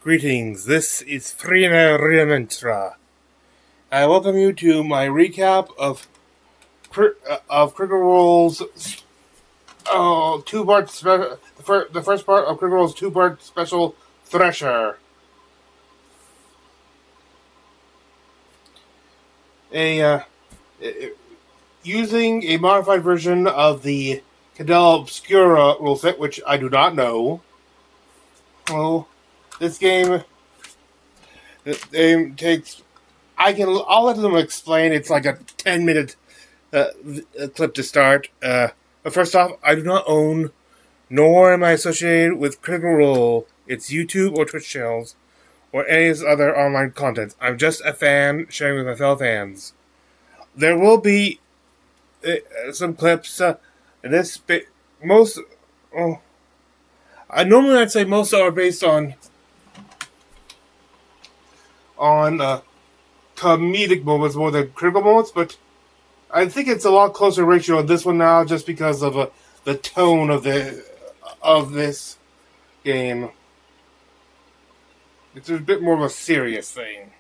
Greetings, this is Frina. I welcome you to my recap of Critical Role's two-part the first part of Critical Role's two-part special, Thresher. Using a modified version of the Candela Obscura rule set, which I do not know. Well, this game takes. I'll let them explain. It's like a 10-minute clip to start. But first off, I do not own, nor am I associated with Critical Role, its YouTube or Twitch channels, or any of its other online content. I'm just a fan sharing with my fellow fans. There will be some clips. Normally I'd say most are based on comedic moments more than critical moments, but I think it's a lot closer ratio on this one now, just because of the tone of this game. It's a bit more of a serious thing.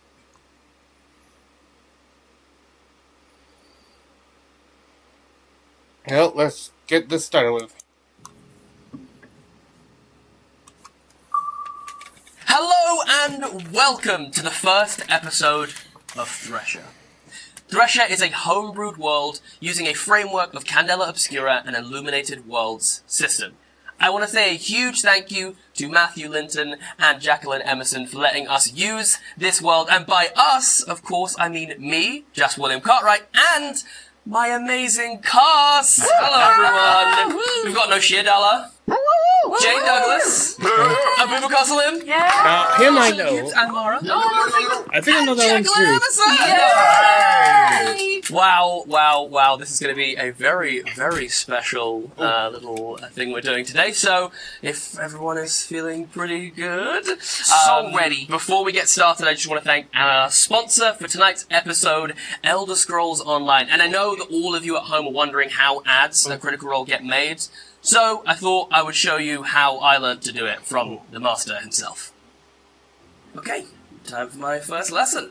Well, let's get this started with. Hello and welcome to the first episode of Thresher. Thresher is a homebrewed world using a framework of Candela Obscura and Illuminated Worlds system. I want to say a huge thank you to Matthew Linton and Jacqueline Emerson for letting us use this world, and by us, of course, I mean me, Just William Cartwright, and my amazing cast! Hello everyone! We've got Noshia Dalla, Jane Douglas, Abubakar Salim, Him I know. and Mara. I think I know that one too. Wow. This is going to be a very, very special little thing we're doing today. So, if everyone is feeling pretty good... So ready. Before we get started, I just want to thank our sponsor for tonight's episode, Elder Scrolls Online. And I know that all of you at home are wondering how ads at Critical Role get made. So, I thought I would show you how I learned to do it from the master himself. Okay, time for my first lesson.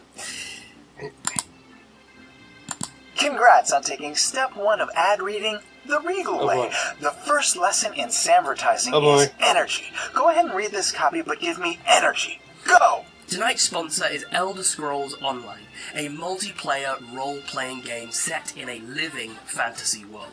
Congrats on taking step 1 of ad reading the Regal Way. The first lesson in Samvertising is energy. Go ahead and read this copy, but give me energy. Go! Tonight's sponsor is Elder Scrolls Online, a multiplayer role-playing game set in a living fantasy world.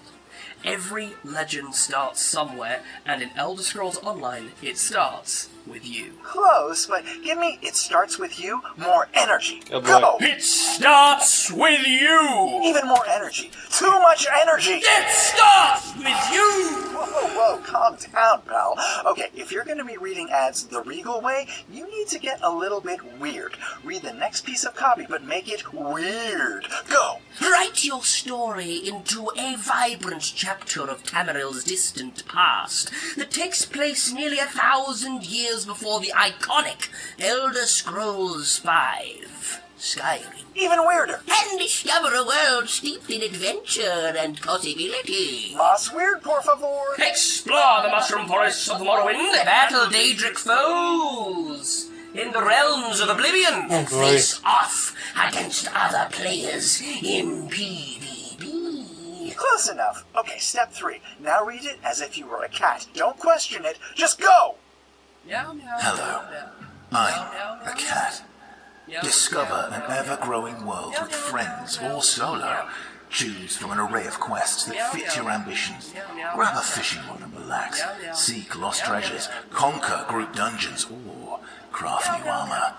Every legend starts somewhere, and in Elder Scrolls Online, it starts with you. Close, but give me it starts with you, more energy. Go! It starts with you! Even more energy. Too much energy! It starts with you! Whoa, calm down, pal. Okay, if you're going to be reading ads the Regal Way, you need to get a little bit weird. Read the next piece of copy, but make it weird. Go! Write your story into a vibrant chapter of Tamaril's distant past that takes place nearly 1,000 years before the iconic Elder Scrolls V, Skyrim. Even weirder. And discover a world steeped in adventure and possibility. Más weird, por favor. Explore the mushroom forests of Morrowind, battle Daedric foes in the realms of Oblivion, And face off against other players in PvP. Close enough. Okay, step 3. Now read it as if you were a cat. Don't question it. Just go! Hello, I'm a cat. Discover an ever-growing world with friends or solo. Choose from an array of quests that fit your ambitions. Grab a fishing rod and relax. Seek lost treasures, conquer group dungeons, or craft new armor.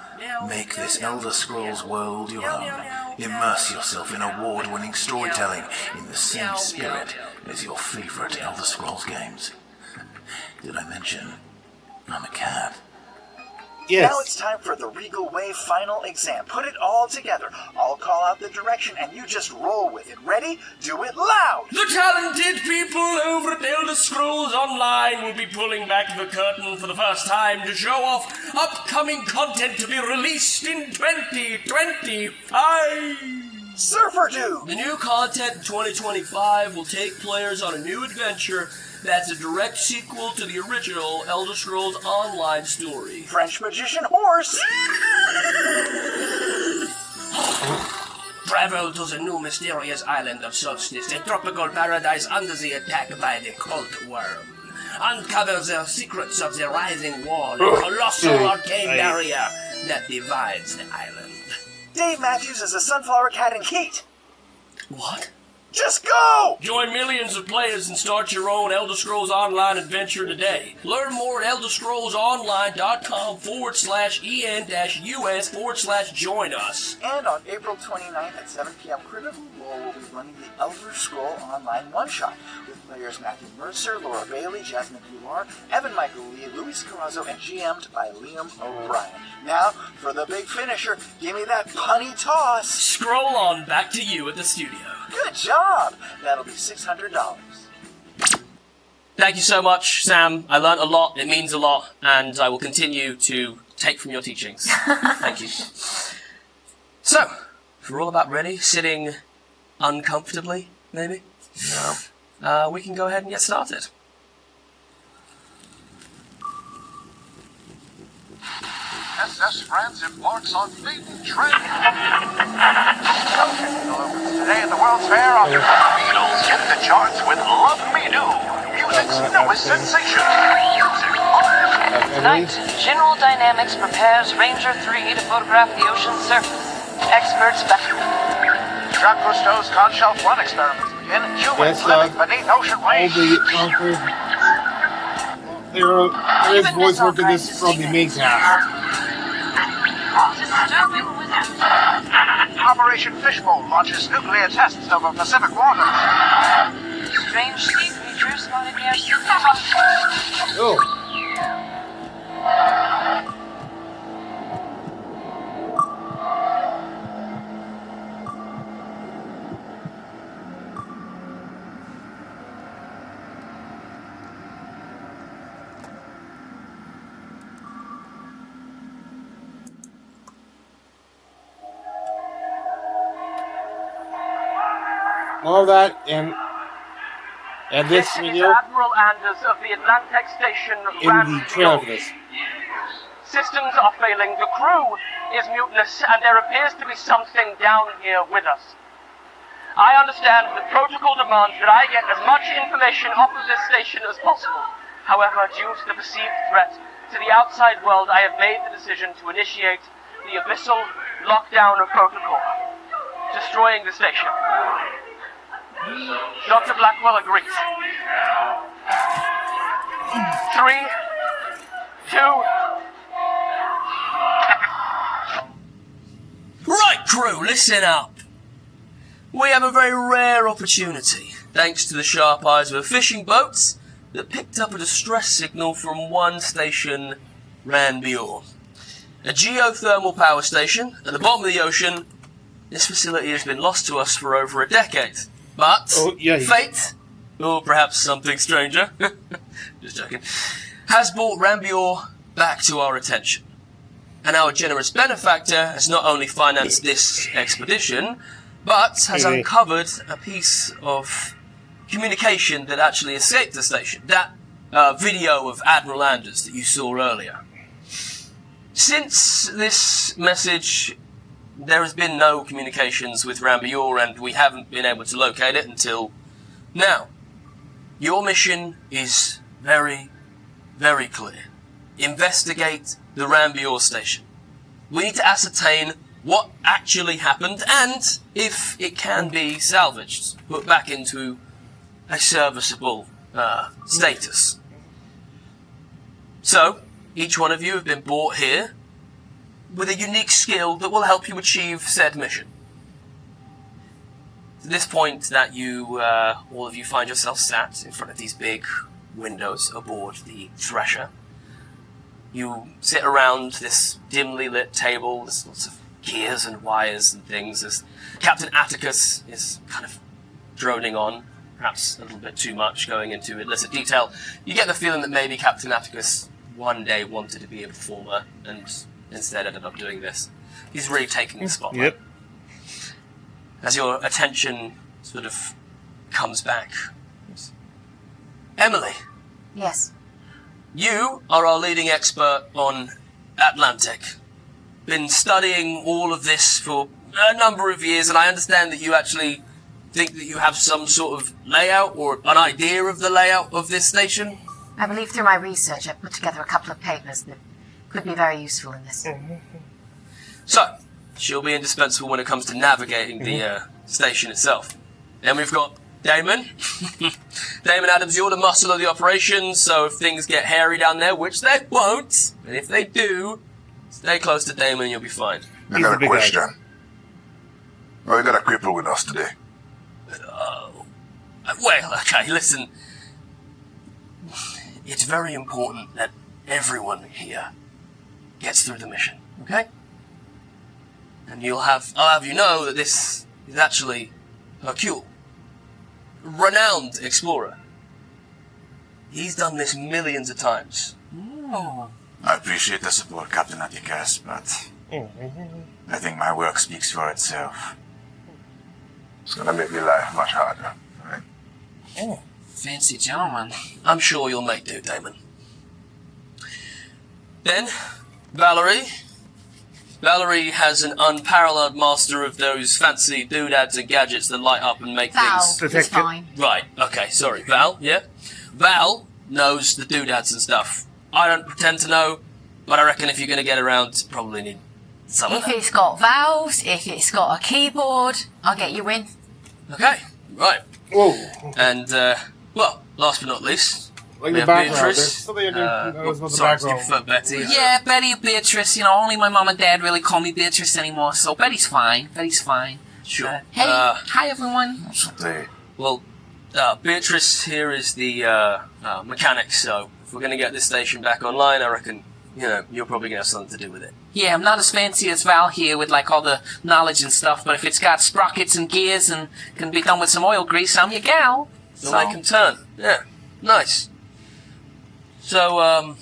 Make this Elder Scrolls world your own. Immerse yourself in award-winning storytelling in the same spirit as your favorite Elder Scrolls games. Did I mention I'm a cat? Yes. Now it's time for the Regal Way final exam. Put it all together. I'll call out the direction and you just roll with it. Ready? Do it loud! The talented people over at Elder Scrolls Online will be pulling back the curtain for the first time to show off upcoming content to be released in 2025. Surfer Dude! The new content in 2025 will take players on a new adventure That's a direct sequel to the original Elder Scrolls Online story. French magician horse. Travel to the new mysterious island of Solstice, a tropical paradise under the attack by the cult worm. Uncover the secrets of the rising wall, a colossal arcane barrier that divides the island. Dave Matthews is a sunflower cat in Heat. What? Just go! Join millions of players and start your own Elder Scrolls Online adventure today. Learn more at elderscrollsonline.com/en-us/join us. And on April 29th at 7 p.m., Critical Role will be running the Elder Scroll Online one-shot with players Matthew Mercer, Laura Bailey, Jasmine Hular, Evan Michael Lee, Luis Carrazzo, and GM'd by Liam O'Brien. Now, for the big finisher, give me that punny toss. Scroll on back to you at the studio. Good job. That'll be $600. Thank you so much, Sam. I learned a lot, it means a lot, and I will continue to take from your teachings. Thank you. So, if we're all about ready, sitting uncomfortably, maybe? No. We can go ahead and get started. SS France embarks on maiden trade. Today at the World's Fair, the Beatles hit the charts with Love Me Do, music's newest sensation. Tonight, General Dynamics prepares Ranger 3 to photograph the ocean's surface. Experts Jacques Cousteau's Conshelf 1 experiments begin. Humans living beneath ocean waves. There is voice work in this from the main cast. Operation Fishbowl launches nuclear tests over Pacific waters. Strange sea creatures spotted near Oh. All that and this video Admiral Anders of the Atlantic Station in the trailer for this. Systems are failing, the crew is mutinous, and there appears to be something down here with us. I understand that protocol demands that I get as much information off of this station as possible. However, due to the perceived threat to the outside world, I have made the decision to initiate the abyssal lockdown of protocol, destroying the station. Dr. Blackwell agrees. 3, 2... Right, crew, listen up. We have a very rare opportunity, thanks to the sharp eyes of a fishing boat that picked up a distress signal from one station, Rán Boer. A geothermal power station at the bottom of the ocean. This facility has been lost to us for over a decade. But fate, or perhaps something stranger, just joking, has brought Rán Boer back to our attention. And our generous benefactor has not only financed this expedition, but has uncovered a piece of communication that actually escaped the station. That video of Admiral Anders that you saw earlier. Since this message, there has been no communications with Rán Boer, and we haven't been able to locate it until now. Your mission is very, very clear. Investigate the Rán Boer station. We need to ascertain what actually happened and if it can be salvaged, put back into a serviceable status. So, each one of you have been brought here with a unique skill that will help you achieve said mission. To this point that you, all of you find yourself sat in front of these big windows aboard the Thresher. You sit around this dimly lit table, there's lots of gears and wires and things, as Captain Atticus is kind of droning on, perhaps a little bit too much going into illicit detail. You get the feeling that maybe Captain Atticus one day wanted to be a performer and instead ended up doing this. He's really taking the spotlight. Yep. As your attention sort of comes back. Emily, Yes. you are our leading expert on Atlantic. Been studying all of this for a number of years, and I understand that you actually think that you have some sort of layout or an idea of the layout of this station. I believe through my research I've put together a couple of papers that could be very useful in this. So, she'll be indispensable when it comes to navigating the station itself. Then we've got Damon. Damon Adams, you're the muscle of the operation, so if things get hairy down there, which they won't, and if they do, stay close to Damon and you'll be fine. I got a question. We got a cripple with us today. Well, okay, listen. It's very important that everyone here gets through the mission, okay? And I'll have you know that this is actually Hercule. Renowned explorer. He's done this millions of times. I appreciate the support, Captain Atticus, but I think my work speaks for itself. It's gonna make your life much harder, right? Fancy gentleman. I'm sure you'll make do, Damon. Then, Valerie. Valerie has an unparalleled master of those fancy doodads and gadgets that light up and make Val things... is fine. Right, okay, sorry. Val, yeah? Val knows the doodads and stuff. I don't pretend to know, but I reckon if you're going to get around, you probably need some of If that. it's got valves, if it's got a keyboard, I'll get you in. Okay, right. Whoa. And, well, last but not least, Like we the have background. There's Beatrice. something I didn't notice about the Sorry, you background. prefer Betty? Yeah, Betty or Beatrice. Only my mom and dad really call me Beatrice anymore, so Betty's fine. Betty's fine. Sure. Hey, hi everyone. Someday. Well, Beatrice here is the mechanic, so if we're going to get this station back online, I reckon, you're probably going to have something to do with it. Yeah, I'm not as fancy as Val here with all the knowledge and stuff, but if it's got sprockets and gears and can be done with some oil grease, I'm your gal. So they can turn. Yeah, nice. So,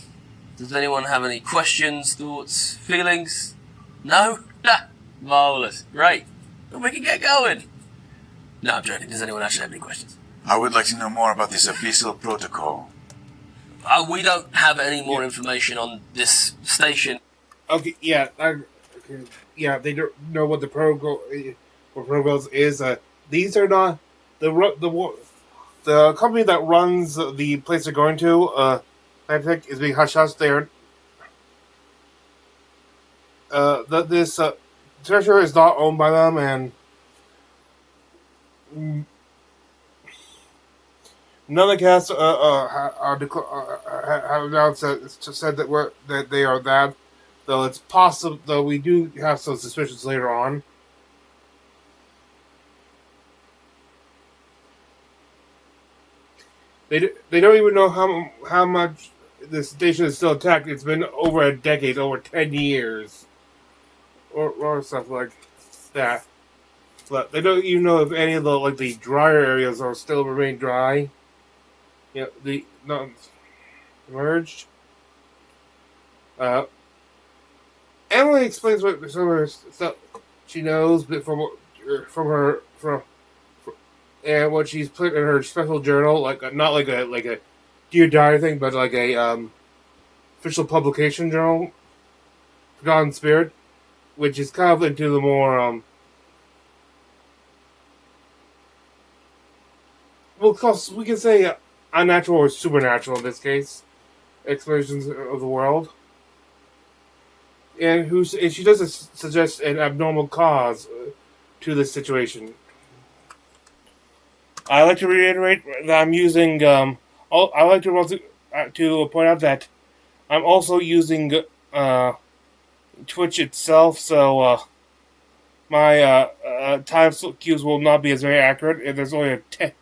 does anyone have any questions, thoughts, feelings? No? Marvellous. Great. Then we can get going. No, I'm joking. Does anyone actually have any questions? I would like to know more about this abyssal protocol. We don't have any more information on this station. Okay, yeah, they don't know what the protocols is. These are not the company that runs the place they're going to. I think is being hush hush. There, this Thresher is not owned by them, and none of the cast have announced said that they are that. Though it's possible, though we do have some suspicions later on. They don't even know how much the station is still attacked. It's been over a decade, over 10 years, or stuff like that. But they don't even know if any of the drier areas are still remain dry. The not emerged. Emily explains what some of her stuff she knows, but from and what she's put in her special journal, not like a Dear Diary thing, but like a official publication journal, Forgotten Spirit, which is kind of into the more we can say unnatural or supernatural in this case, explanations of the world. And she doesn't suggest an abnormal cause to this situation. I like to reiterate that I'm using. I like to point out that I'm also using Twitch itself, so my time cues will not be as very accurate. If there's only a 10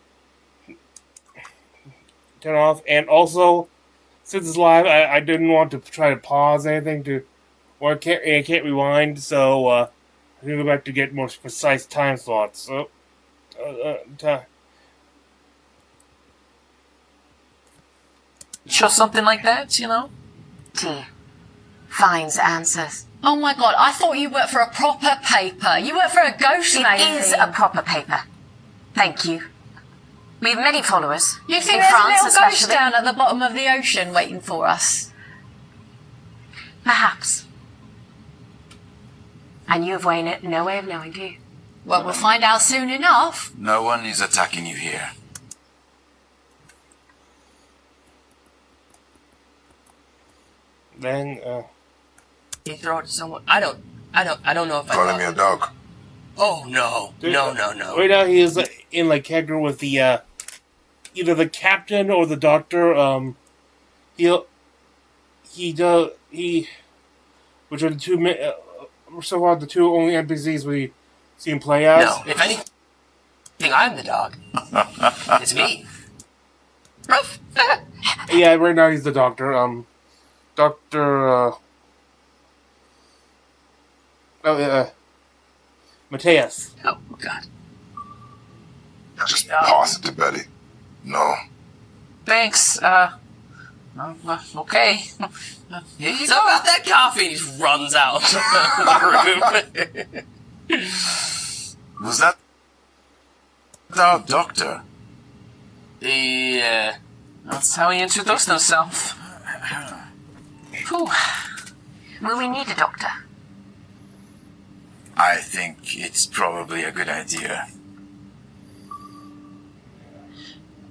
off, and also since it's live, I didn't want to try to pause anything I can't rewind, so I'm going to go back to get more precise time slots. So, Show something like that, T. Finds answers. Oh my god, I thought you worked for a proper paper. You work for a ghost magazine. It is a proper paper. Thank you. We have many followers. You think in there's France, a little ghost especially. down at the bottom of the ocean waiting for us? Perhaps. And you have no way of knowing, do you? Well, we'll find out soon enough. No one is attacking you here. Then, You throw it to someone. I don't know if I. Calling me a dog. Oh no! No! Right now he is in like character with the either the captain or the doctor. Which are the two so far the two only NPCs we see him play as. No, if anything, I'm the dog. It's me. Ruff. Yeah, right now he's the doctor. Mateus. Oh God. Just pass it to Betty. No. Thanks, okay. Here you So go. about that coffee, and he just runs out of the room. Was that our doctor? Yeah. That's how he introduced himself. Whew. Will we need a doctor? I think it's probably a good idea.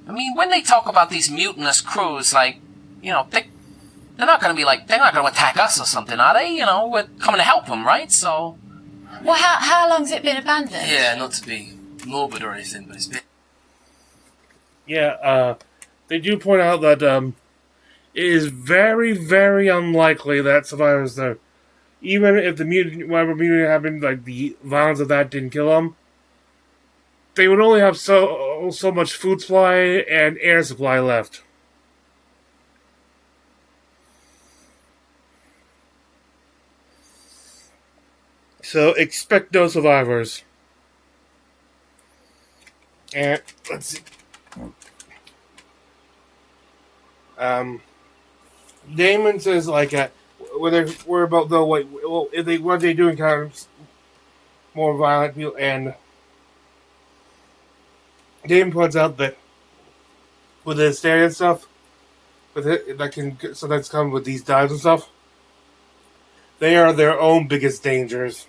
I mean, when they talk about these mutinous crews, like, you know, they're not going to be like, they're not going to attack us or something, are they? You know, we're coming to help them, right? So... Well, how long's it been abandoned? Yeah, not to be morbid or anything, but it's been... Yeah, they do point out that it is very, very unlikely that survivors there, even if the whatever mutant happened, like the violence of that didn't kill them, they would only have so much food supply and air supply left. So expect no survivors. And let's see. Damon says like we're about though like well if they what they do encounter more violent people, and Damon points out that with the hysteria and stuff, with it that can sometimes come with these dives and stuff, they are their own biggest dangers.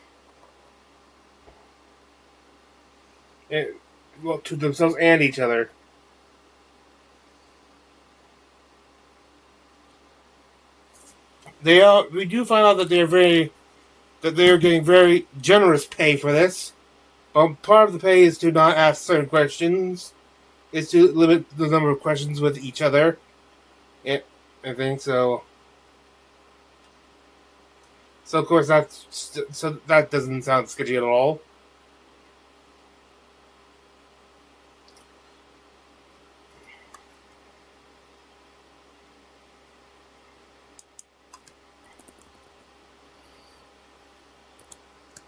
And, well, to themselves and each other. We do find out that they are getting very generous pay for this. Part of the pay is to not ask certain questions, is to limit the number of questions with each other. I think so. So of course that doesn't sound sketchy at all.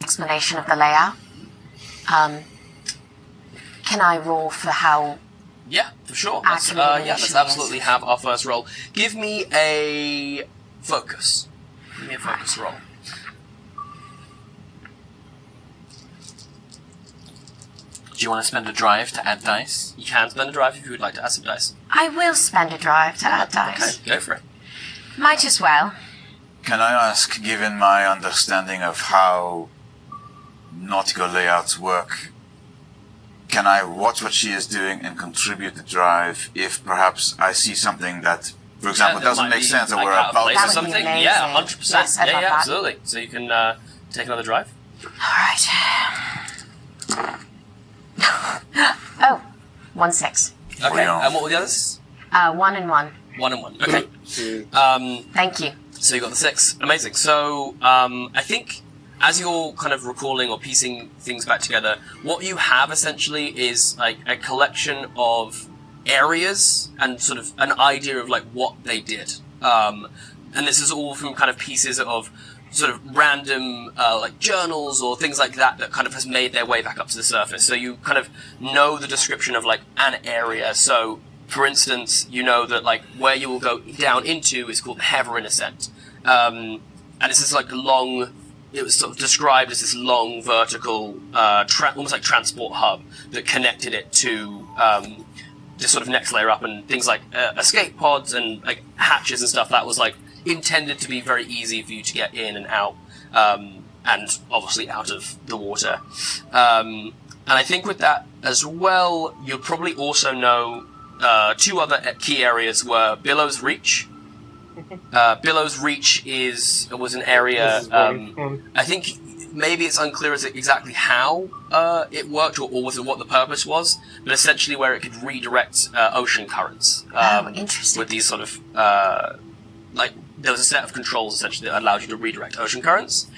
Explanation of the layout. Can I roll for how? Yeah, for sure. Accurate Let's absolutely have our first roll. Give me a focus. Give me a focus roll. Do you want to spend a drive to add dice? You can spend a drive if you would like to add some dice. I will spend a drive to add dice. Okay, go for it. Might as well. Can I ask, given my understanding of how nautical layouts work, can I watch what she is doing and contribute the drive if perhaps I see something that, for example, that doesn't might make be, sense or like, we're out of about place to... or something? amazing. Yeah, 100%. Yes, I'd love that. Absolutely. So you can take another drive. Alright. Oh, 1-6. Okay, and what were the others? 1 and 1. 1 and 1. Okay. Thank you. So you got the 6. Amazing. So I think as you're kind of recalling or piecing things back together, what you have essentially is like a collection of areas and sort of an idea of like what they did. And this is all from kind of pieces of sort of random like journals or things like that kind of has made their way back up to the surface. So you kind of know the description of like an area. So for instance, you know that like where you will go down into is called the Heverin Ascent. And it's this like long, it was sort of described as this long vertical, almost like transport hub that connected it to this sort of next layer up, and things like escape pods and like hatches and stuff that was like intended to be very easy for you to get in and out, and obviously out of the water. And I think with that as well, you'll probably also know two other key areas were Billow's Reach. Billow's Reach was an area. I think maybe it's unclear as exactly how it worked or what the purpose was, but essentially where it could redirect ocean currents. Interesting. With these sort of there was a set of controls essentially that allowed you to redirect ocean currents.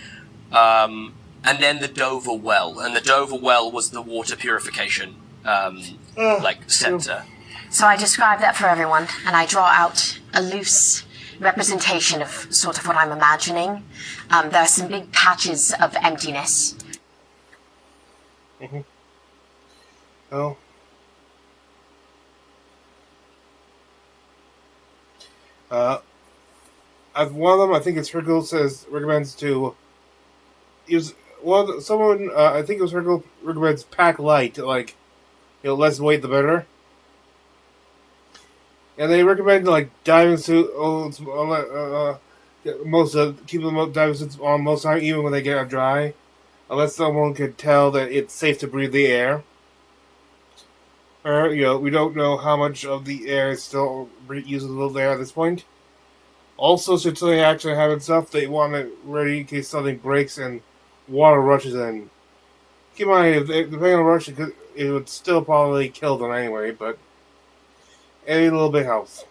And then the Dover Well, and the Dover Well was the water purification center. So I describe that for everyone, and I draw out a loose representation of sort of what I'm imagining. There are some big patches of emptiness. Mm-hmm. Oh. As one of them, I think it's Hercule recommends to use. Well, someone I think it was Hercule recommends pack light, like less weight the better. And they recommend diving suit. Keep the diving suits on most time, even when they get out dry, unless someone could tell that it's safe to breathe the air. Or we don't know how much of the air is still usable there at this point. Also, should something actually happen stuff, they want it ready in case something breaks and water rushes in. Keep in mind, depending on the rush, it would still probably kill them anyway, but any little bit helps.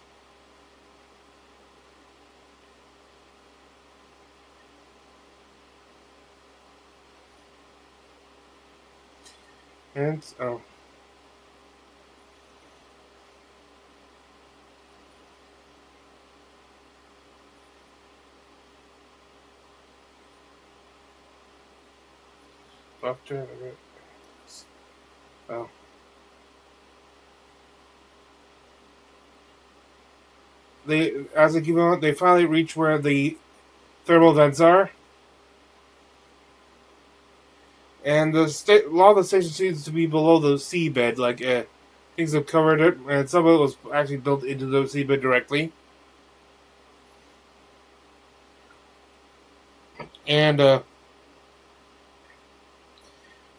And, Doctor, oh. As they keep on, they finally reach where the thermal vents are, and a lot of the station seems to be below the seabed. Things have covered it, and some of it was actually built into the seabed directly. And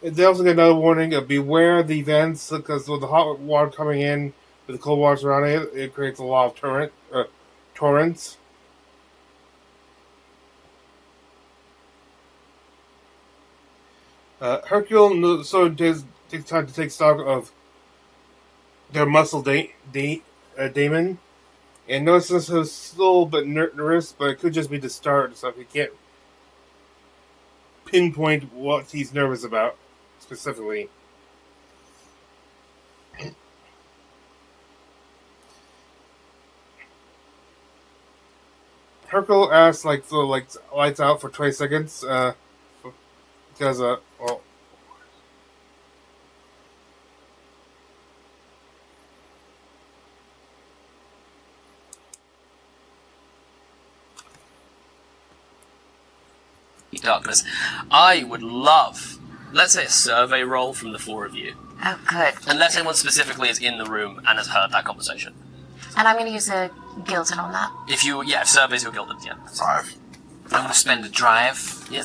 they also get another warning of beware the vents, because with the hot water coming in, with the cold water surrounding it, it creates a lot of torrents. Hercule takes time to take stock of their muscle daemon, and notices he's slow but nervous, but it could just be the start, so he can't pinpoint what he's nervous about specifically. Hercule asks, lights out for 20 seconds, because, Darkness. I would love, let's say, a survey roll from the four of you. Oh, good. Unless anyone specifically is in the room and has heard that conversation. And I'm going to use a Gilton on that. If surveys your Gilton, yeah. 5. I'm going to spend a drive. Yeah.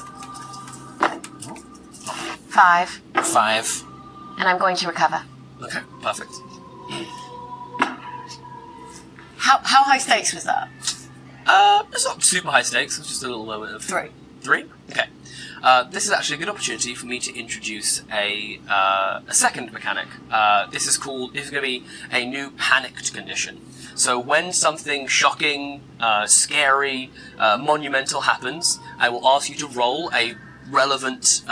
5. 5. And I'm going to recover. Okay, perfect. How high stakes was that? It's not super high stakes, it's just a little bit of... 3. 3? Okay. This is actually a good opportunity for me to introduce a second mechanic. This is going to be a new panicked condition. So when something shocking, scary, monumental happens, I will ask you to roll a relevant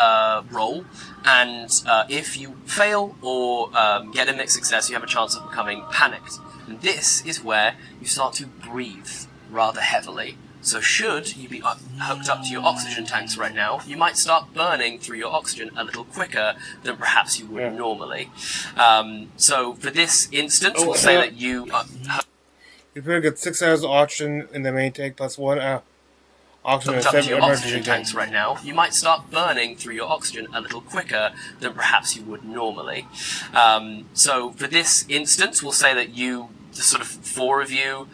roll, and if you fail or get a mixed success, you have a chance of becoming panicked. And this is where you start to breathe rather heavily. So should you be hooked up to your oxygen tanks right now, you might start burning through your oxygen a little quicker than perhaps you would normally. So for this instance, we'll say that you... you probably get 6 hours of oxygen in the main tank plus 1 hour. oxygen hooked up to instead your of emergency oxygen tanks right now, you might start burning through your oxygen a little quicker than perhaps you would normally. So for this instance, we'll say that the sort of four of you,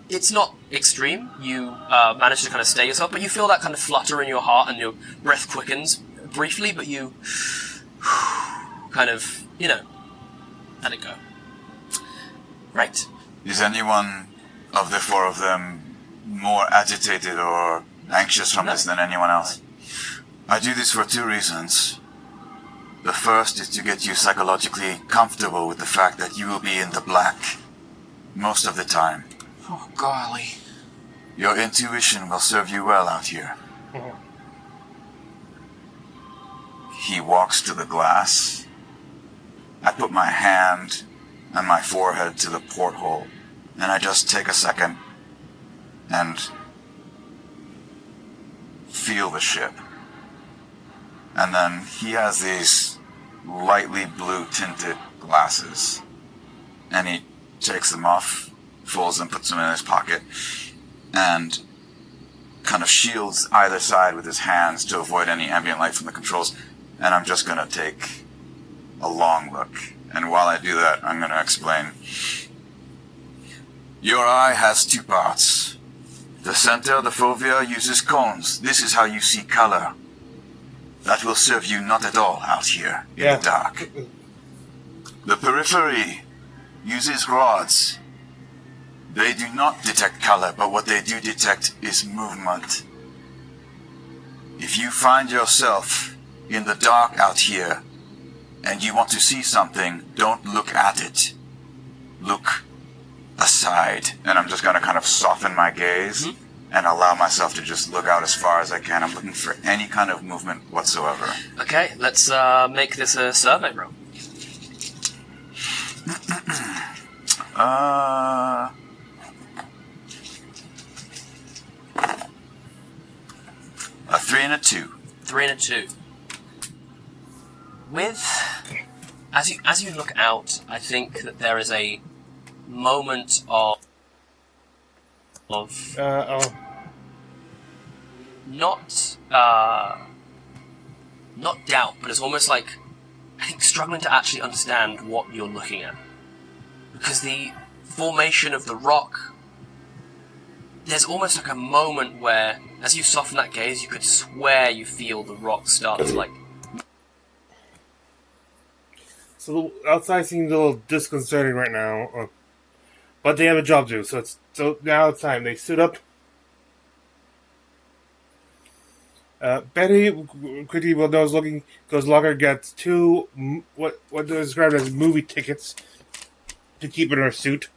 it's not extreme. You manage to kind of stay yourself, but you feel that kind of flutter in your heart and your breath quickens briefly, but you kind of, let it go. Right. Is anyone of the four of them more agitated or anxious from this than anyone else? I do this for two reasons. The first is to get you psychologically comfortable with the fact that you will be in the black most of the time. Oh, golly. Your intuition will serve you well out here. He walks to the glass. I put my hand and my forehead to the porthole, and I just take a second and feel the ship. And then he has these lightly blue tinted glasses, and he takes them off, folds them, puts them in his pocket, and kind of shields either side with his hands to avoid any ambient light from the controls. And I'm just going to take a long look. And while I do that, I'm going to explain. Your eye has two parts. The center, the fovea, uses cones. This is how you see color. That will serve you not at all out here in the dark. The periphery uses rods. They do not detect color, but what they do detect is movement. If you find yourself in the dark out here, and you want to see something, don't look at it. Look aside. And I'm just going to kind of soften my gaze and allow myself to just look out as far as I can. I'm looking for any kind of movement whatsoever. Okay, let's make this a survey roll. A 3 and a 2. 3 and a 2. As you look out, I think that there is a moment of not doubt, but it's almost like, I think, struggling to actually understand what you're looking at, because the formation of the rock, there's almost like a moment where, as you soften that gaze, you could swear you feel the rock start to like. So the outside seems a little disconcerting right now, but they have a job to do. So now it's time. They suit up. Betty quickly will knows looking goes longer gets two what they described as movie tickets to keep in her suit.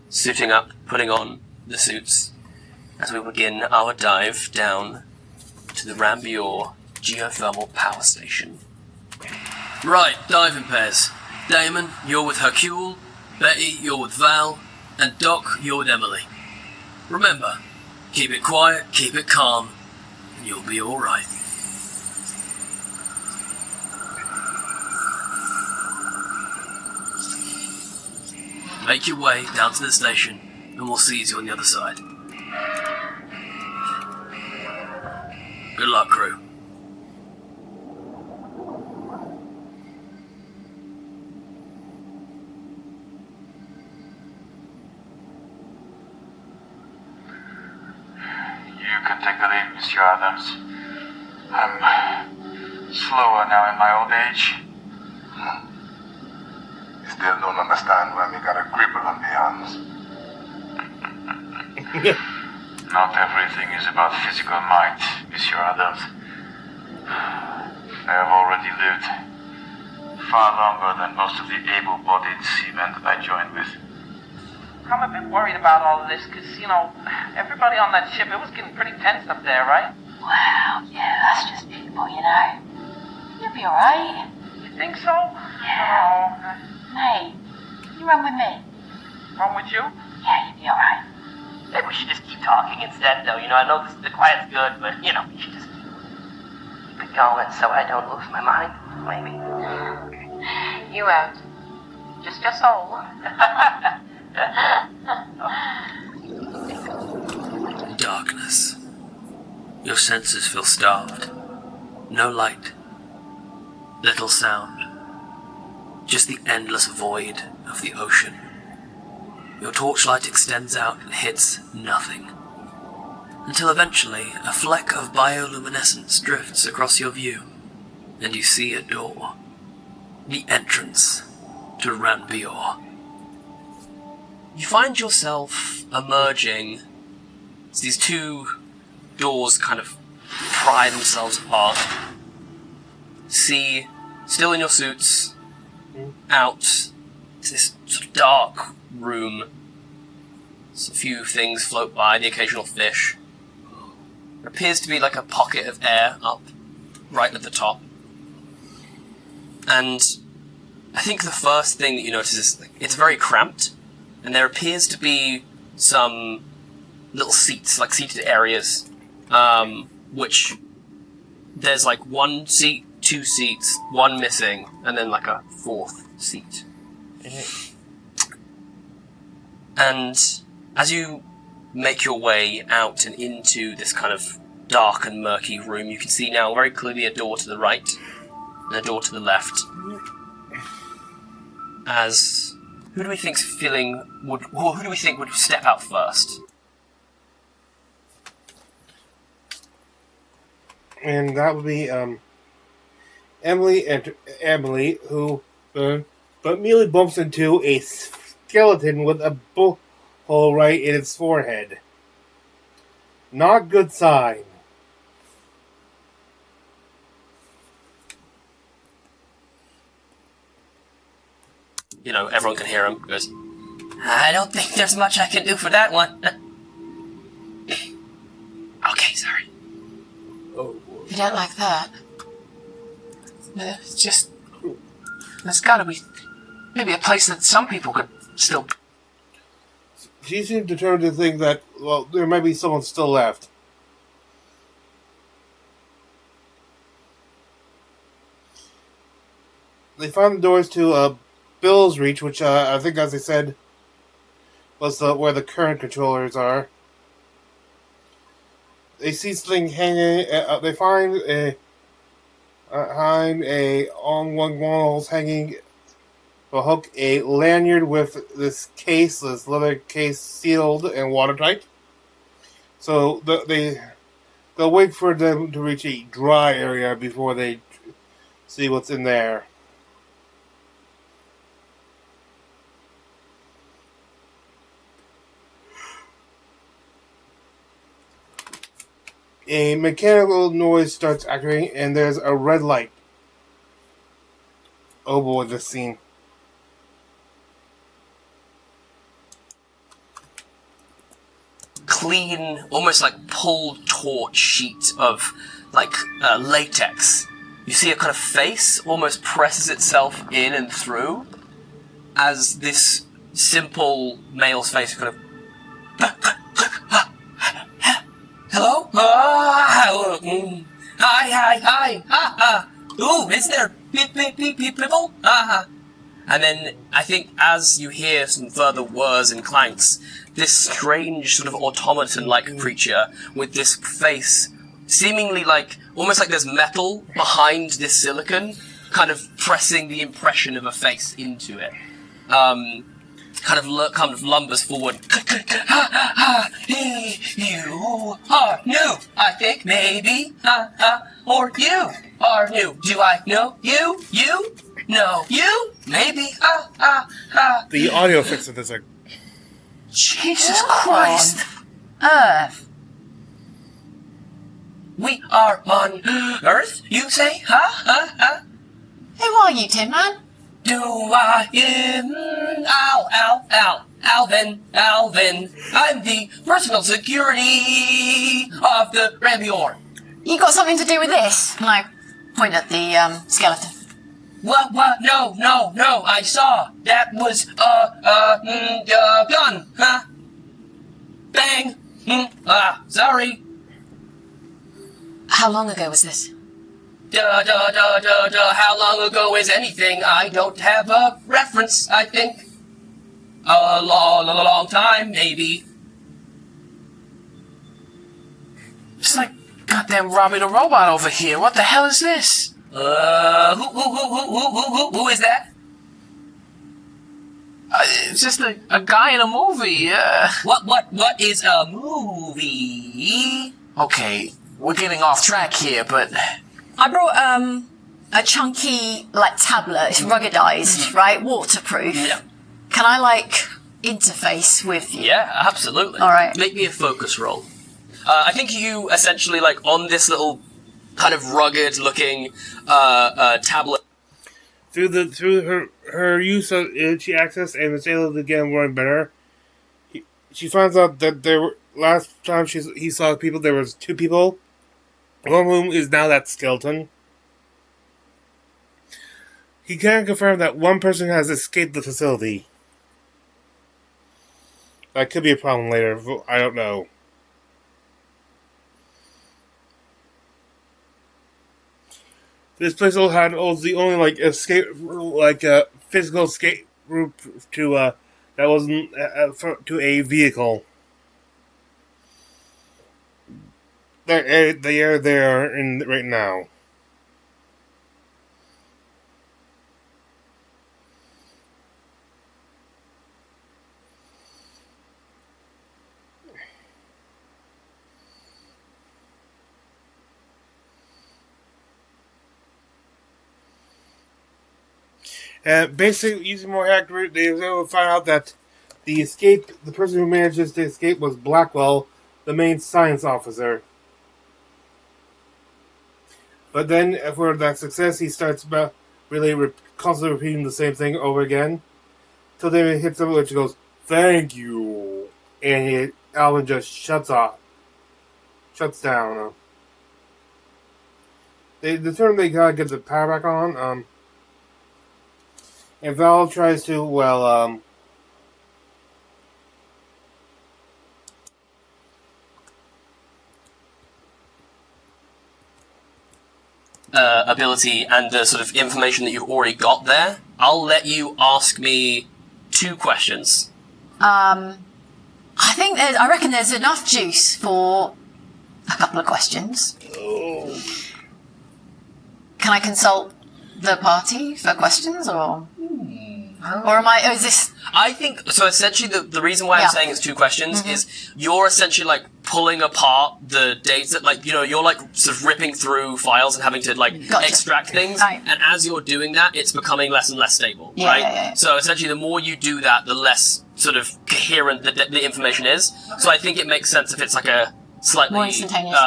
Suiting up, putting on the suits, as we begin our dive down to the Rán Boer geothermal power station. Right, diving pairs. Damon, you're with Hercule, Betty, you're with Val, and Doc, you're with Emily. Remember, keep it quiet, keep it calm, and you'll be alright. Make your way down to the station, and we'll seize you on the other side. Good luck, crew. You can take the lead, Mr. Adams. I'm slower now in my old age. Still don't understand why we got a cripple on the hands. Not everything is about physical might, Mr. Adams. I have already lived far longer than most of the able-bodied seamen that I joined with. I'm a bit worried about all of this because, everybody on that ship, it was getting pretty tense up there, right? Wow, yeah, that's just people, You'll be alright. You think so? Yeah. Hey, you run with me. Run with you? Yeah, you'll be alright. Maybe we should just keep talking instead, though. I know the quiet's good, but, we should just keep it going so I don't lose my mind, maybe. You won't. Just your soul. Darkness. Your senses feel starved. No light. Little sound. Just the endless void of the ocean. Your torchlight extends out and hits nothing. Until eventually, a fleck of bioluminescence drifts across your view, and you see a door. The entrance to Rán Boer. You find yourself emerging as these two doors kind of pry themselves apart. See, still in your suits, out to this sort of dark room. A few things float by, the occasional fish. There appears to be like a pocket of air up right at the top. And I think the first thing that you notice is it's very cramped, and there appears to be some little seats, like seated areas, which there's like one seat, two seats, one missing, and then like a fourth seat. And as you make your way out and into this kind of dark and murky room, you can see now very clearly a door to the right and a door to the left. As who do we think would step out first? And that would be Emily, who but immediately bumps into a skeleton with a bullet hole right in its forehead. Not good sign. You know, everyone can hear him. He goes, I don't think there's much I can do for that one. Okay, sorry. You don't like that? It's just... There's gotta be maybe a place that some people could still... She seemed determined to think that, well, there might be someone still left. They found the doors to Bill's Reach, which I think, as I said, was where the current controllers are. They see something hanging. They find on one wall hanging a hook, a lanyard with this leather case sealed and watertight. So they'll wait for them to reach a dry area before they see what's in there. A mechanical noise starts activating, and there's a red light. Oh boy, this scene. Clean, almost like pulled torch sheet of latex. You see a kind of face almost presses itself in and through as this simple male's face kind of hello? Hi. Ooh, is there people? And then I think as you hear some further whirs and clanks, this strange sort of automaton-like creature with this face, seemingly almost like there's metal behind this silicon, kind of pressing the impression of a face into it. Kind of lumbers forward. You are new, I think, maybe, or you are new. Do I know you? You? No, you? Maybe, The audio effects of this are... Jesus Christ! Earth. We are on Earth, you say? Who are you, Tin Man? Do I Alvin. I'm the personal security of the Rán Boer. You got something to do with this? And I point at the skeleton. What? No, I saw. That was a gun, huh? Bang. Sorry. How long ago was this? How long ago is anything? I don't have a reference, I think. A long time, maybe. It's like goddamn Robbie the Robot over here. What the hell is this? Who is that? It's just a guy in a movie. What is a movie? Okay, we're getting off track here, but I brought a chunky tablet. It's ruggedized, right? Waterproof. Yeah. Can I interface with you? Yeah, absolutely. All right. Make me a focus roll. I think you essentially on this little kind of rugged-looking tablet. Through her use of Itchy Access and is able to get more better, she finds out that last time he saw people, there was 2 people. One of whom is now that skeleton. He can confirm that one person has escaped the facility. That could be a problem later. I don't know. This place was the only escape, physical escape route to that wasn't to a vehicle. They are there right now. Basically, using more accurate, they were able to find out that the person who manages to escape was Blackwell, the main science officer. But then, for that success, he starts constantly repeating the same thing over again. Till David hits him, which goes, "Thank you," and Alvin just shuts down. They determine they gotta get the power back on. And Val tries to, ability and the sort of information that you've already got there, I'll let you ask me 2 questions. I reckon there's enough juice for a couple of questions. Oh. Can I consult the party for questions, or am I? Or is this? I think so. Essentially, the reason why I'm saying it's 2 questions is you're essentially pulling apart the data. You're sort of ripping through files and having to extract things. Right. And as you're doing that, it's becoming less and less stable. Right. Yeah. So essentially, the more you do that, the less sort of coherent the information is. So I think it makes sense if it's a slightly more instantaneous,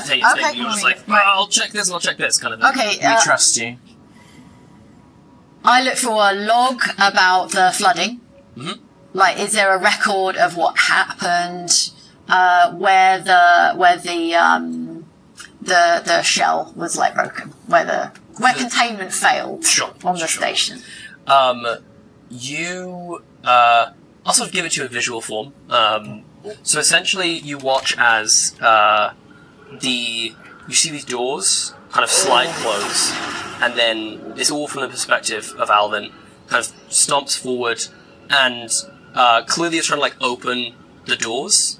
thing. You're just I'll check this and I'll check this kind of thing. Okay. We trust you. I look for a log about the flooding. Mm-hmm. Is there a record of what happened? Where the shell was broken? Where containment failed on the station? I'll sort of give it to you in visual form. So essentially, you watch as you see these doors kind of slide close, and then it's all from the perspective of Alvin, kind of stomps forward, and clearly is trying to open the doors.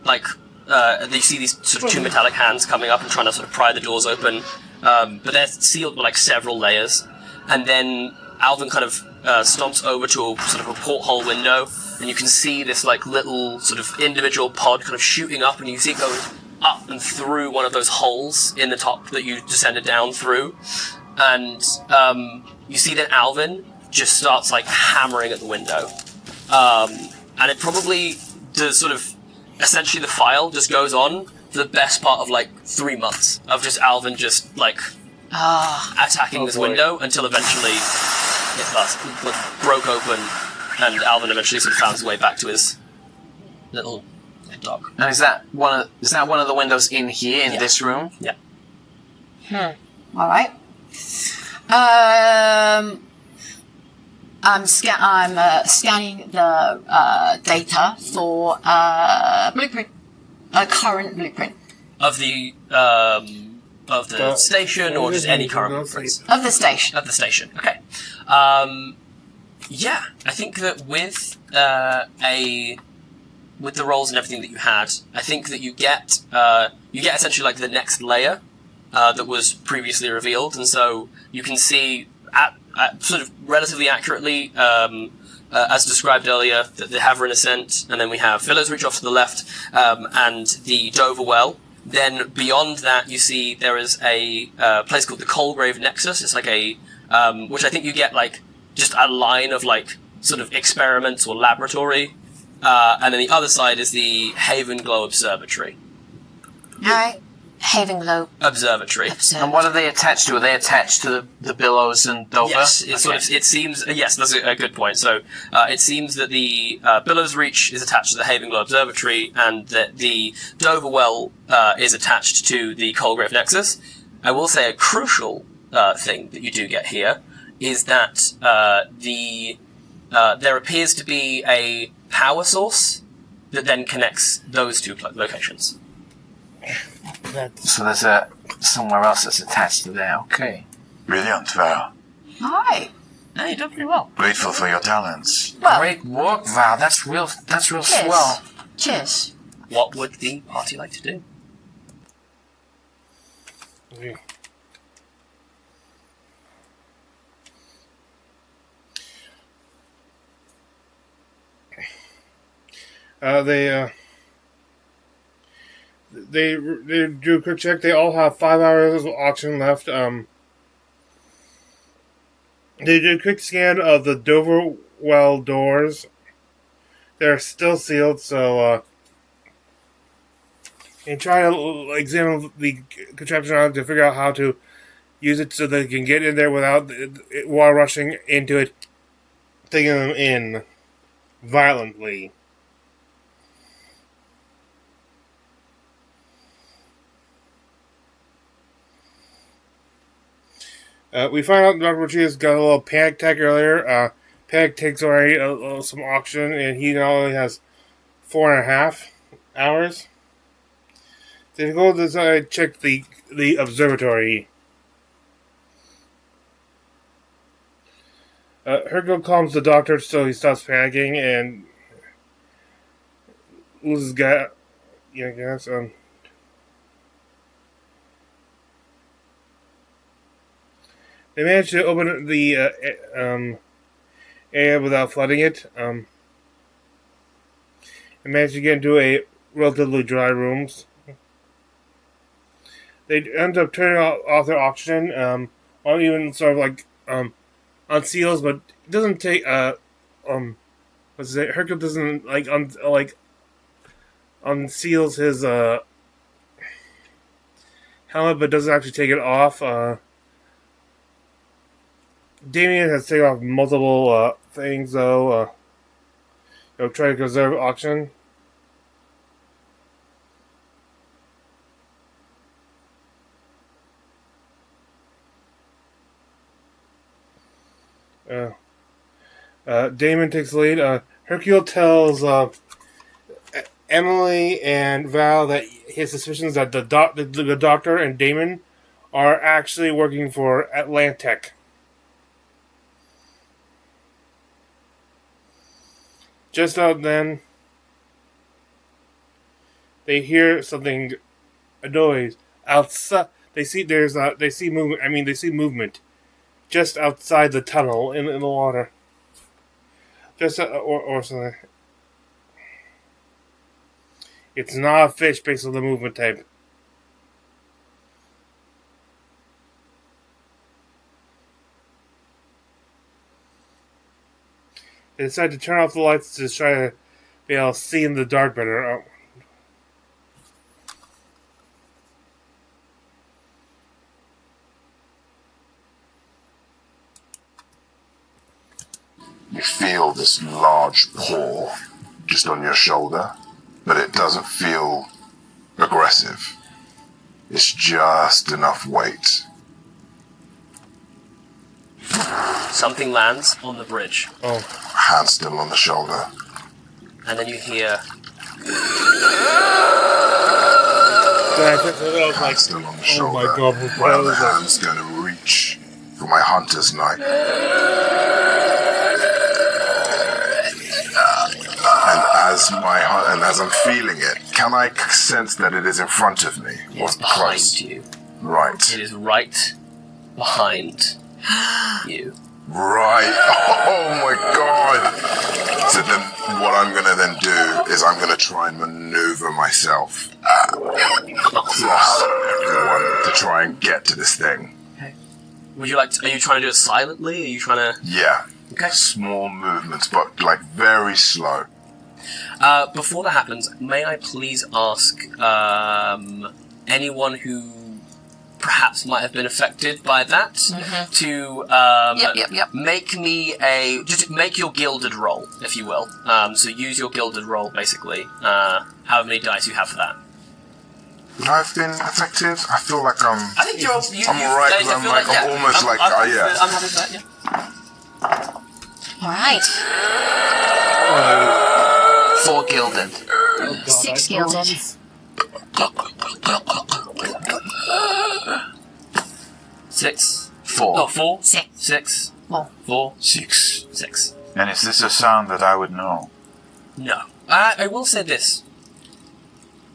You see these sort of 2 metallic hands coming up and trying to sort of pry the doors open, but they're sealed with several layers. And then Alvin kind of stomps over to a sort of a porthole window, and you can see this little sort of individual pod kind of shooting up, and you see it going up and through one of those holes in the top that you descended down through. And you see that Alvin just starts hammering at the window. And it probably does sort of, essentially the file just goes on for the best part of 3 months of just Alvin just attacking this window until eventually it broke open, and Alvin eventually sort of found his way back to his little dock. And is that one of the windows in here in this room? Yeah. All right. I'm scanning the data for a blueprint, a current blueprint of the of the station, or just any current reference? Of the station. Of the station. Okay. Yeah, I think that with the rolls and everything that you had, I think that you get essentially like the next layer that was previously revealed, and so you can see at sort of relatively accurately, as described earlier, that the Haverin Ascent, and then we have Villers Reach off to the left, and the Dover Well. Then beyond that, you see there is a place called the Colgrave Nexus. It's like a which I think you get like just a line of like sort of experiments or laboratory, and then the other side is the Haven Glow Observatory. Alright. Haven Glow Observatory. And what are they attached to? Are they attached to the Billows and Dover? Yes, it seems. Yes, that's a good point. So it seems that the Billows Reach is attached to the Haven Glow Observatory, and that the Dover Well is attached to the Colgrave Nexus. I will say a crucial thing that you do get here is that there appears to be a power source that then connects those two locations. So there's somewhere else that's attached to there. Okay. Brilliant, Val. Hi. No, you did pretty well. Grateful for your talents. Well, great work, Val. That's real swell. Cheers. What would the party like to do? Okay. They do a quick check. They all have 5 hours of oxygen left. They do a quick scan of the Dover Well doors. They're still sealed, so and try to examine the contraption on it to figure out how to use it so they can get in there without while rushing into it, taking them in violently. We find out Dr. Machias got a little panic attack earlier. Panic takes away some oxygen, and he not only has 4.5 hours. They go to check the observatory. Hercule calms the doctor so he stops panicking and loses gas. Yeah, gas. They managed to open the area without flooding it. They managed to get into a relatively dry rooms. They end up turning off their oxygen, or even sort of like unseals, but it doesn't take what's it? Hercule doesn't unseals his helmet, but doesn't actually take it off. Damien has taken off multiple things, though. Trying to conserve oxygen. Damon takes the lead. Hercule tells Emily and Val that his suspicions that the doctor and Damon are actually working for Atlantic. Just out then, they hear something, a noise outside. They see movement. They see movement just outside the tunnel in the water. Just or something. It's not a fish based on the movement type. They decide to turn off the lights to try to be able to see in the dark better. You feel this large paw just on your shoulder, but it doesn't feel aggressive. It's just enough weight. Something lands on the bridge. Oh. Hand still on the shoulder. And then you hear... Then I fixed it, I was like, Still on the oh shoulder. my god, My other hand's going to reach for my hunter's knife. And as I'm feeling it, can I sense that it is in front of me? It's behind you. Right. It is right behind you. Right. Oh my god. So then what I'm going to then do is I'm going to try and maneuver myself across everyone to try and get to this thing. Okay. Would you like to, are you trying to do it silently? Are you trying to... Yeah. Okay. Small movements, but like very slow. Before that happens, may I please ask anyone who perhaps might have been affected by that to make me just make your gilded roll, if you will. So use your gilded roll, basically. However many dice you have for that. I've been affected. I feel like I'm. I think you're. I'm alright. I'm almost like. Yeah. I'm happy with that. Yeah. All right. 4 gilded. Oh god, 6 gilded. 6. 4. Oh, 4. 6. 6. 4. 4. 6. 6. And is this a sound that I would know? No. I will say this.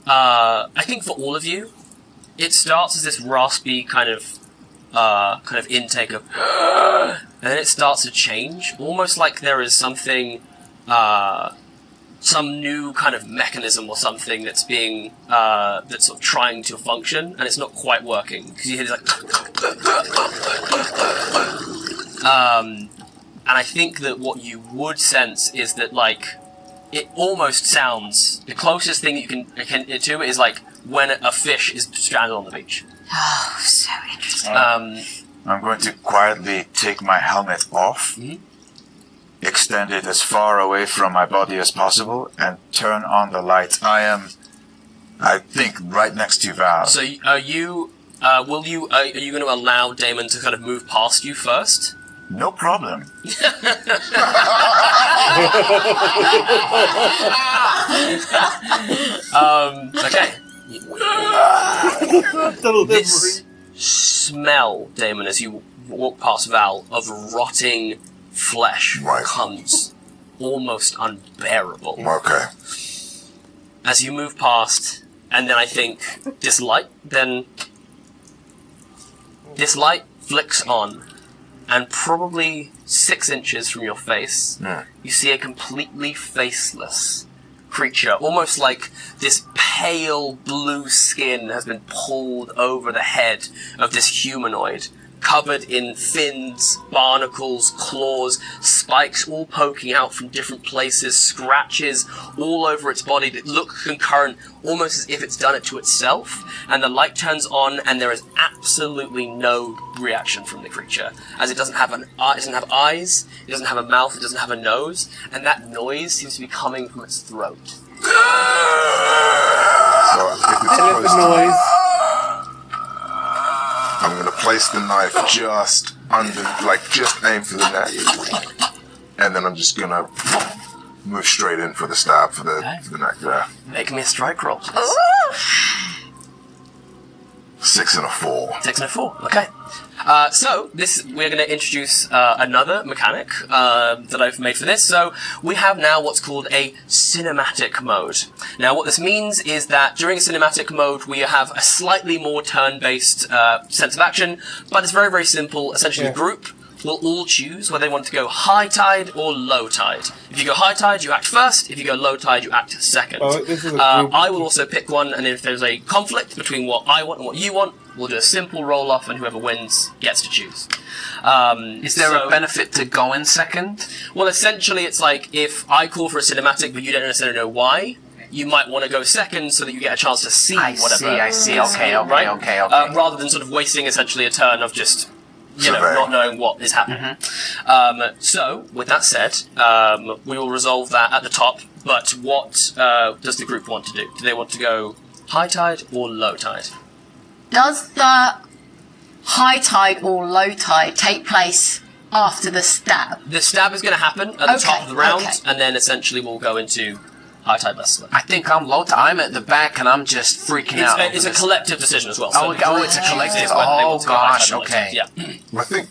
I think for all of you, it starts as this raspy kind of intake of, and then it starts to change, almost like there is something, some new kind of mechanism or something that's being, that's sort of trying to function, and it's not quite working because you hear this and I think that what you would sense is that like. It almost sounds, the closest thing you can to it is like when a fish is stranded on the beach. Oh, so interesting. I'm going to quietly take my helmet off, extend it as far away from my body as possible, and turn on the lights. I think, right next to Val. So are you going to allow Damon to kind of move past you first? No problem. Okay. This smell, Damon, as you walk past Val, of rotting flesh becomes almost unbearable. Okay. As you move past, and then I think this light flicks on. And probably 6 inches from your face, you see a completely faceless creature, almost like this pale blue skin has been pulled over the head of this humanoid, covered in fins, barnacles, claws, spikes all poking out from different places, scratches all over its body that look concurrent, almost as if it's done it to itself, and the light turns on and there is absolutely no reaction from the creature, as it doesn't have eyes, it doesn't have a mouth, it doesn't have a nose, and that noise seems to be coming from its throat. So if it's close to noise, I'm going to place the knife just under, just aim for the neck, and then I'm just going to move straight in for the stab for the neck there. Make me a strike roll, please. 6 and a 4. 6 and a 4. Okay. So we're going to introduce another mechanic that I've made for this. So we have now what's called a cinematic mode. Now what this means is that during a cinematic mode we have a slightly more turn-based sense of action, but it's very, very simple. Essentially, the group will all choose whether they want to go high tide or low tide. If you go high tide, you act first. If you go low tide, you act second. I will also pick one, and if there's a conflict between what I want and what you want, we'll do a simple roll-off, and whoever wins gets to choose. Is there a benefit to going second? Well, essentially, it's like if I call for a cinematic, but you don't necessarily know why, you might want to go second so that you get a chance to see whatever. I see. Okay. Rather than sort of wasting essentially a turn of just not knowing what is happening. So, with that said, we will resolve that at the top, but what does the group want to do? Do they want to go high tide or low tide? Does the high tide or low tide take place after the stab? The stab is going to happen at the top of the round, and then essentially we'll go into High tide, less slip. I think I'm low tide. I'm at the back and I'm just freaking out. It's a collective decision as well. Oh, it's a collective. Oh, gosh, okay. Yeah. I think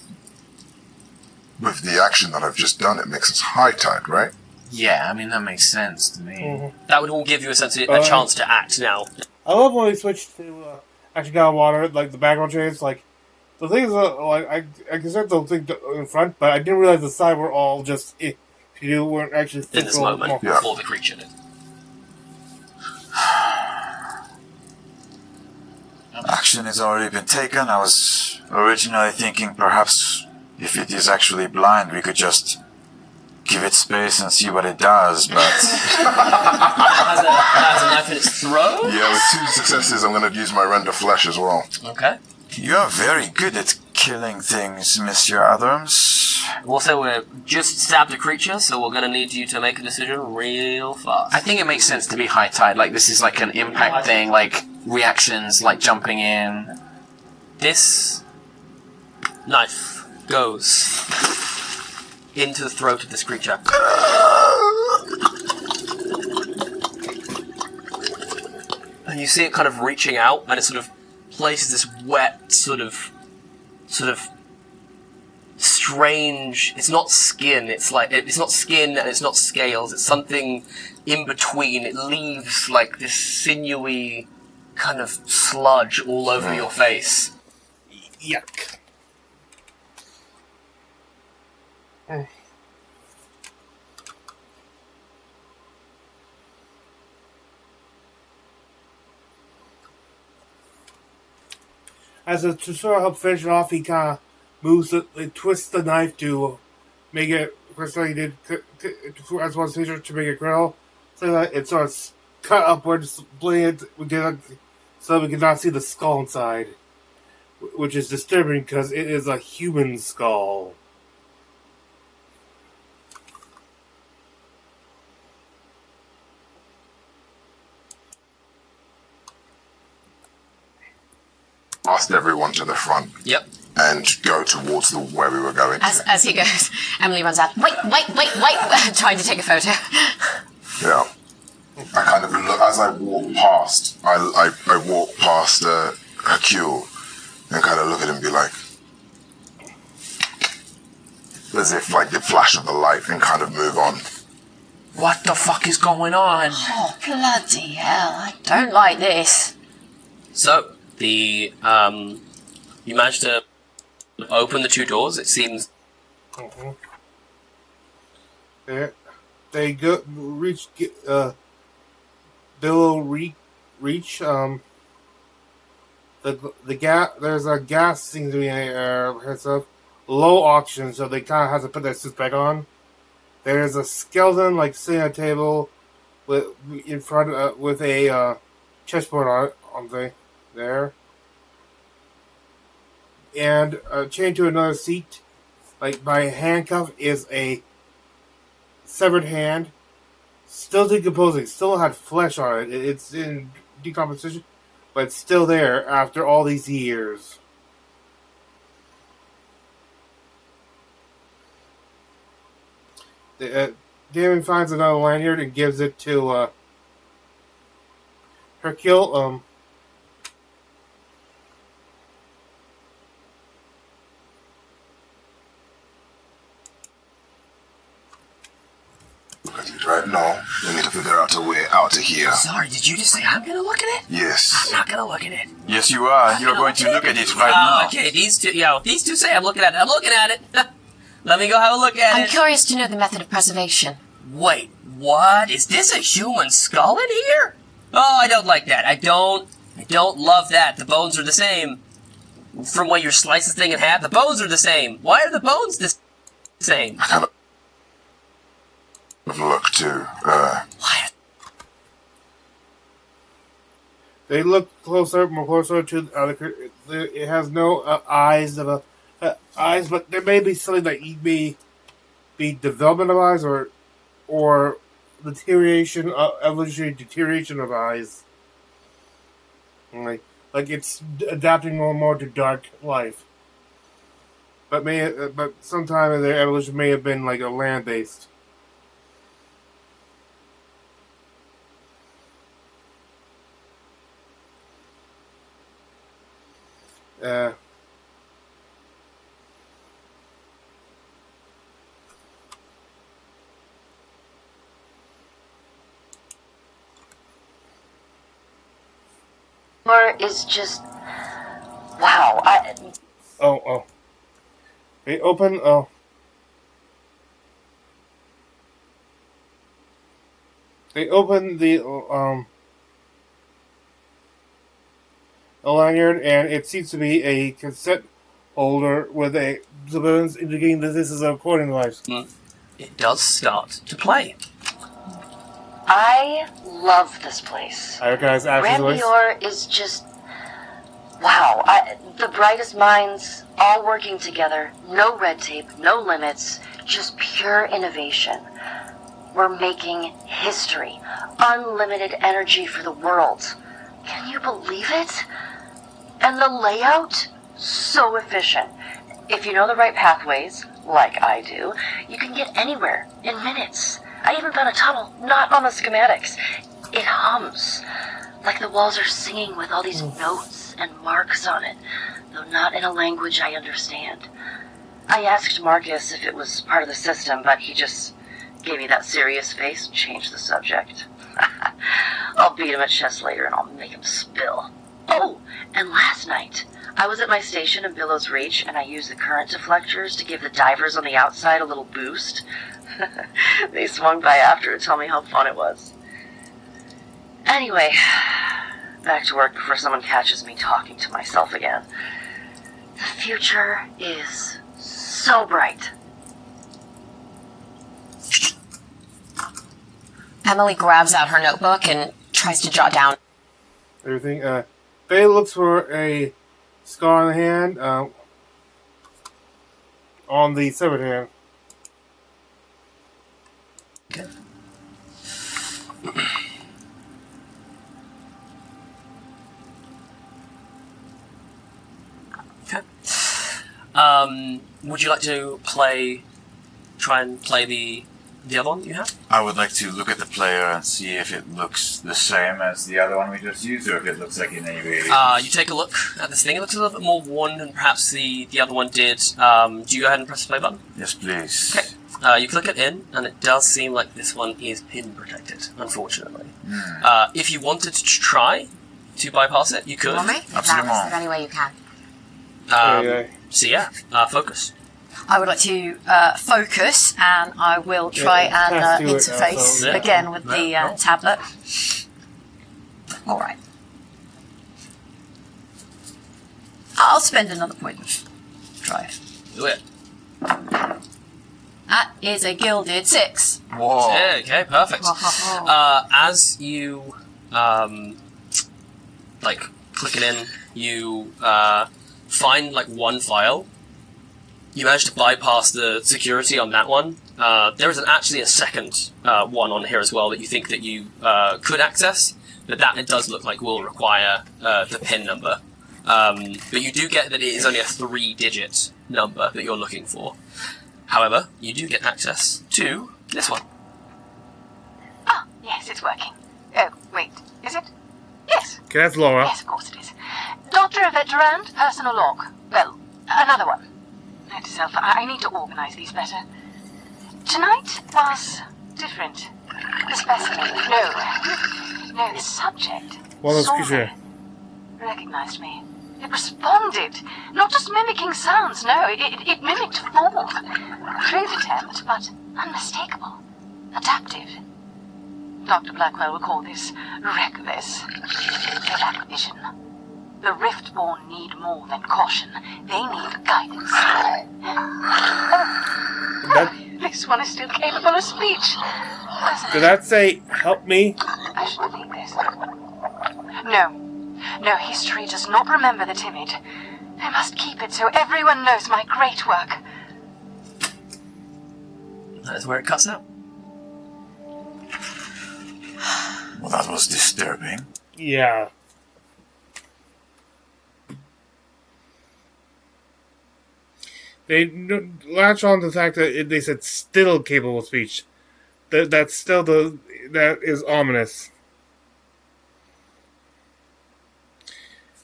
with the action that I've just done, it makes us high tide, right? Yeah, I mean, that makes sense to me. Mm-hmm. That would all give you a chance to act now. I love when we switch to actually got water, like the background chase. Like the things, like I consider the thing in front, but I didn't realize the side were all just if you weren't actually in this moment before the creature did. Action has already been taken. I was originally thinking perhaps if it is actually blind, we could just give it space and see what it does, but... It has a knife in its throat? Yeah, with 2 successes, I'm going to use my render flesh as well. Okay. You're very good at killing things, Monsieur Adams. Also, we're just stabbed a creature, so we're going to need you to make a decision real fast. I think it makes sense to be high tide. Like, this is like an impact thing, like reactions, like jumping in. This knife goes into the throat of this creature. And you see it kind of reaching out, and it sort of places this wet, sort of strange. It's not skin. It's not skin, and it's not scales. It's something in between. It leaves like this sinewy kind of sludge all over your face. Yuck. As a to sort of help finish it off, he kind of moves it, twists the knife to make it, first like he did as one feature to make it grill, so that it sort of cut upwards, blade so we cannot see the skull inside, which is disturbing because it is a human skull. Asked everyone to the front. Yep. And go towards where we were going. As he goes, Emily runs out. Wait! Trying to take a photo. Yeah. I kind of look as I walk past. I walk past Hercule and kind of look at him and be like, as if like the flash of the light, and kind of move on. What the fuck is going on? Oh, bloody hell. I don't like this. So, you managed to open the 2 doors, it seems. They go reach below reach the gas. There's a gas seems to be in the air. Stuff low oxygen, so they kind of have to put their suits back on. There's a skeleton like sitting at a table with in front with a chessboard on there. And chained to another seat, like by handcuff, is a severed hand, still decomposing, still had flesh on it. It's in decomposition, but it's still there after all these years. Damon finds another lanyard and gives it to Hercule. Right now, we need to figure out a way out of here. Sorry, did you just say I'm gonna look at it? Yes. I'm not gonna look at it. Yes, you are. You're going to look at it right now. Okay, these two say I'm looking at it. I'm looking at it. Let me go have a look at I'm it. curious to know the method of preservation. Wait, what? Is this a human skull in here? Oh, I don't like that. I don't love that. The bones are the same. From when you slice this thing in half, the bones are the same. Why are the bones the same? I kind of look too. They look more closer to the other. It has no eyes but there may be something that may be development of eyes or deterioration, evolutionary deterioration of eyes. Like it's adapting more and more to dark life. But sometime in their evolution may have been like a land based. Or is just... Wow, Oh. They open, They open the, a lanyard, and it seems to be a cassette holder with a buttons indicating that this is a recording device. It does start to play. I love this place. I recognize Ash's Rán voice. Boer is just... Wow, the brightest minds, all working together. No red tape, no limits, just pure innovation. We're making history. Unlimited energy for the world. Can you believe it? And the layout? So efficient. If you know the right pathways, like I do, you can get anywhere in minutes. I even found a tunnel, not on the schematics. It hums. Like the walls are singing with all these notes and marks on it, though not in a language I understand. I asked Marcus if it was part of the system, but he just gave me that serious face and changed the subject. I'll beat him at chess later and I'll make him spill. Oh, and last night, I was at my station in Billow's Reach and I used the current deflectors to give the divers on the outside a little boost. They swung by after to tell me how fun it was. Anyway, back to work before someone catches me talking to myself again. The future is so bright. Emily grabs out her notebook and tries to jot down Everything. Faye looks for a scar on the hand, on the severed hand. Okay. Would you like to try and play the other one that you have? I would like to look at the player and see if it looks the same as the other one we just used, or if it looks like in any way. You take a look at this thing. It looks a little bit more worn than perhaps the other one did. Do you go ahead and press the play button? Yes, please. Okay. You click it in, and it does seem like this one is pin protected, unfortunately. If you wanted to try to bypass it, you could. for me. If there's any way you can. So yeah, focus. I would like to focus, and I will try and interface again with the tablet. All right. I'll spend another point of drive. Do it. That is a gilded 6. Whoa. Yeah, okay, perfect. As you click it in, you find one file. You manage to bypass the security on that one. There is actually a second one on here as well that you think that you could access, but that it does look like will require the PIN number. But you do get that it is only a 3-digit number that you're looking for. However, you do get access to this one. Ah, yes, it's working. Oh, wait, is it? Yes. Okay, that's Laura. Yes, of course it is. Doctor Veterand, personal log. Well, another one. Note to self, I need to organize these better. Tonight was different. The specimen, no, the subject. Saw me, recognized me. It responded, not just mimicking sounds, no, it mimicked form. Crude attempt, but unmistakable. Adaptive. Dr. Blackwell will call this reckless. They lack vision. The Riftborn need more than caution. They need guidance. This one is still capable of speech. Did that say, help me? I should delete this. No, history does not remember the timid. I must keep it so everyone knows my great work. That is where it cuts out. Well, that was disturbing. Yeah. They latch on to the fact that they said still capable of speech. That's still that is ominous.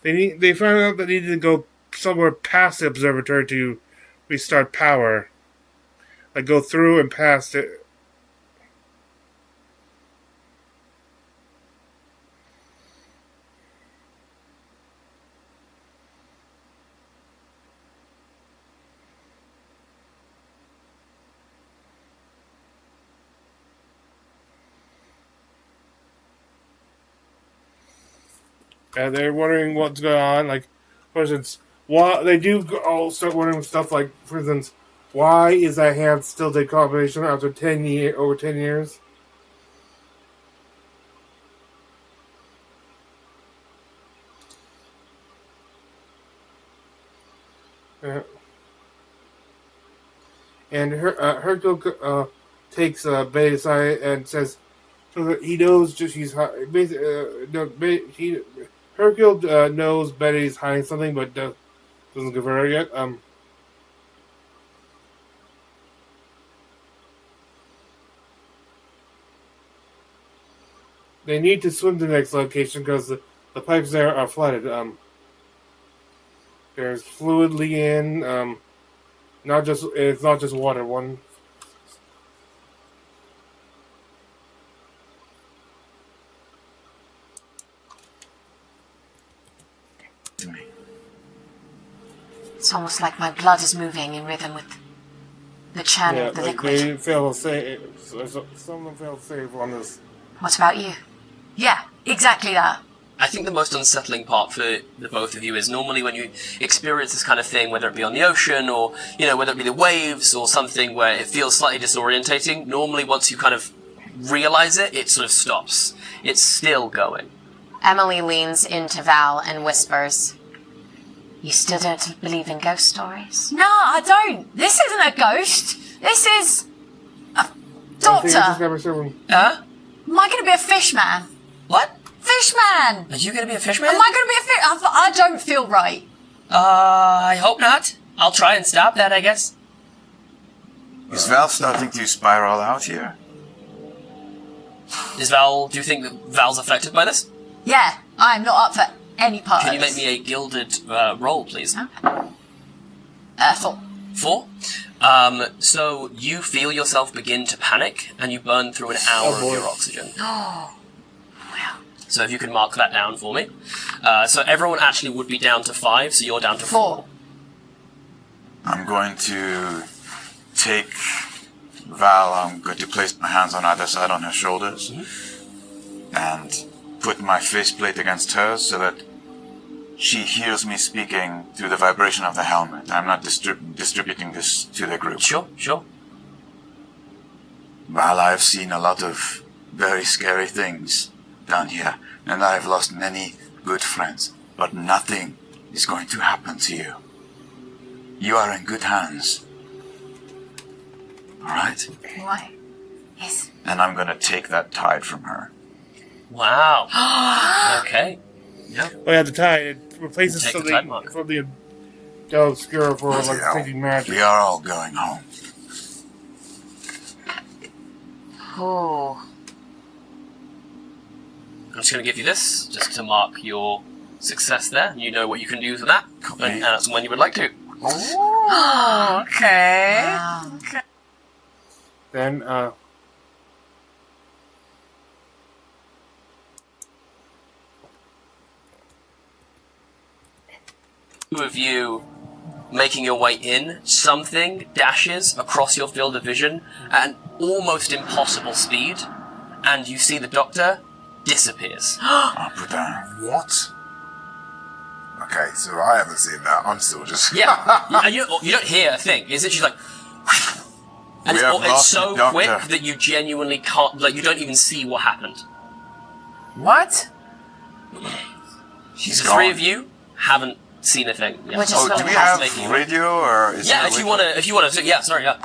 They found out that they needed to go somewhere past the observatory to restart power. Like go through and past it. they're wondering what's going on. Like, for instance, why they do all start wondering stuff like, for instance, why is that hand still decomposition after over 10 years? And Hercule takes Betty aside and says, so that he knows just she's Hercule knows Betty's hiding something, but doesn't give her yet. They need to swim to the next location because the pipes there are flooded. There's fluid leaking in. It's not just water. It's almost like my blood is moving in rhythm with the churning of the liquid. They fail to save. Some of them fail to save on this. What about you? Yeah, exactly that. I think the most unsettling part for the both of you is normally when you experience this kind of thing, whether it be on the ocean or, whether it be the waves or something where it feels slightly disorientating, normally once you kind of realize it, it sort of stops. It's still going. Emily leans into Val and whispers, "You still don't believe in ghost stories?" No, I don't. This isn't a ghost. This is a doctor. Huh? Am I going to be a fish man? What? Fish man! Are you going to be a fish man? Am I going to be a fish? I don't feel right. I hope not. I'll try and stop that, I guess. Is Val starting to spiral out here? Do you think that Val's affected by this? Yeah, I'm not up for any part Can of you make this. me a gilded roll, please? 4. 4? So you feel yourself begin to panic, and you burn through an hour of your oxygen. Oh. So if you can mark that down for me. So everyone actually would be down to 5, so you're down to 4. I'm going to take Val, I'm going to place my hands on either side on her shoulders and put my faceplate against hers so that she hears me speaking through the vibration of the helmet. I'm not distributing this to the group. Sure. Val, I've seen a lot of very scary things down here, and I've lost many good friends, but nothing is going to happen to you. You are in good hands. Alright? Why? Yes. And I'm gonna take that tide from her. Wow. Okay. Yeah. Oh yeah, the tide. It replaces Take the something tide mark. from the Del Obscura for like taking magic. We are all going home. Oh. I'm just going to give you this, just to mark your success there. You know what you can do with that, and that's when you would like to. Oh, okay. Wow. Okay. Then, Two of you making your way in, something dashes across your field of vision at an almost impossible speed, and you see the doctor disappears. What? Okay, so I haven't seen that. I'm still just... Yeah, and you don't hear a thing. Is it just like... And it's so quick that you genuinely can't... Like, you don't even see what happened. What? She's The gone. 3 of you haven't seen a thing. Yeah. Oh, do we have radio, or is Yeah, there if you want to... Yeah, sorry, yeah.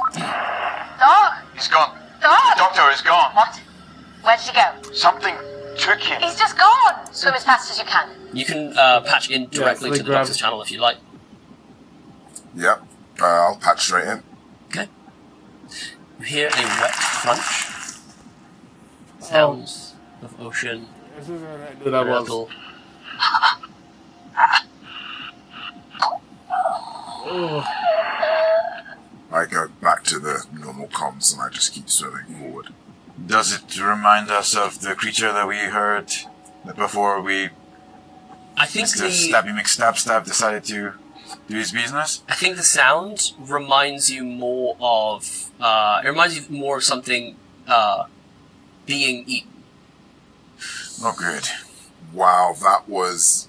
Dog! He's gone. Dog! The doctor is gone. What? Where did he go? Something took him. He's just gone! Swim as fast as you can. You can patch in directly so to the doctor's channel if you'd like. Yep. I'll patch straight in. Okay. You hear a wet crunch. Sounds of ocean. This is what I knew that was. Gurgle. I go back to the normal comms and I just keep swimming forward. Does it remind us of the creature that we heard before we... I think Mr. Stabby McStab decided to do his business? I think the sound reminds you more of... it reminds you more of something being eaten. Oh, good. Wow, that was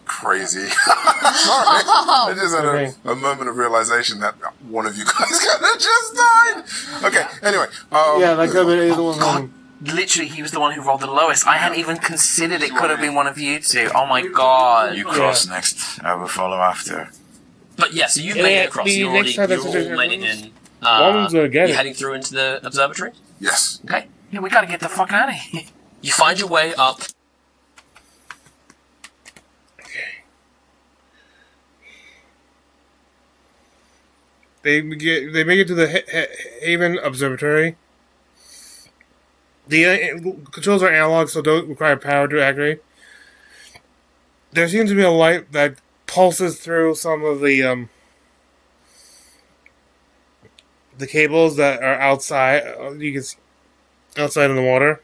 crazy. Sorry, I just had a moment of realization that one of you guys could have just died. Okay, anyway. Yeah, that could have been either one of them. Literally, he was the one who rolled the lowest. I hadn't even considered it could have been one of you two. Oh my god. You cross next, I will follow after. But yeah, so you've made it across. You're all made it in. You're heading through into the observatory? Yes. Okay. Yeah, we gotta get the fuck out of here. You find your way up. They make it to the Haven Observatory. The controls are analog, so don't require power to activate. There seems to be a light that pulses through some of the cables that are outside. You can see outside in the water.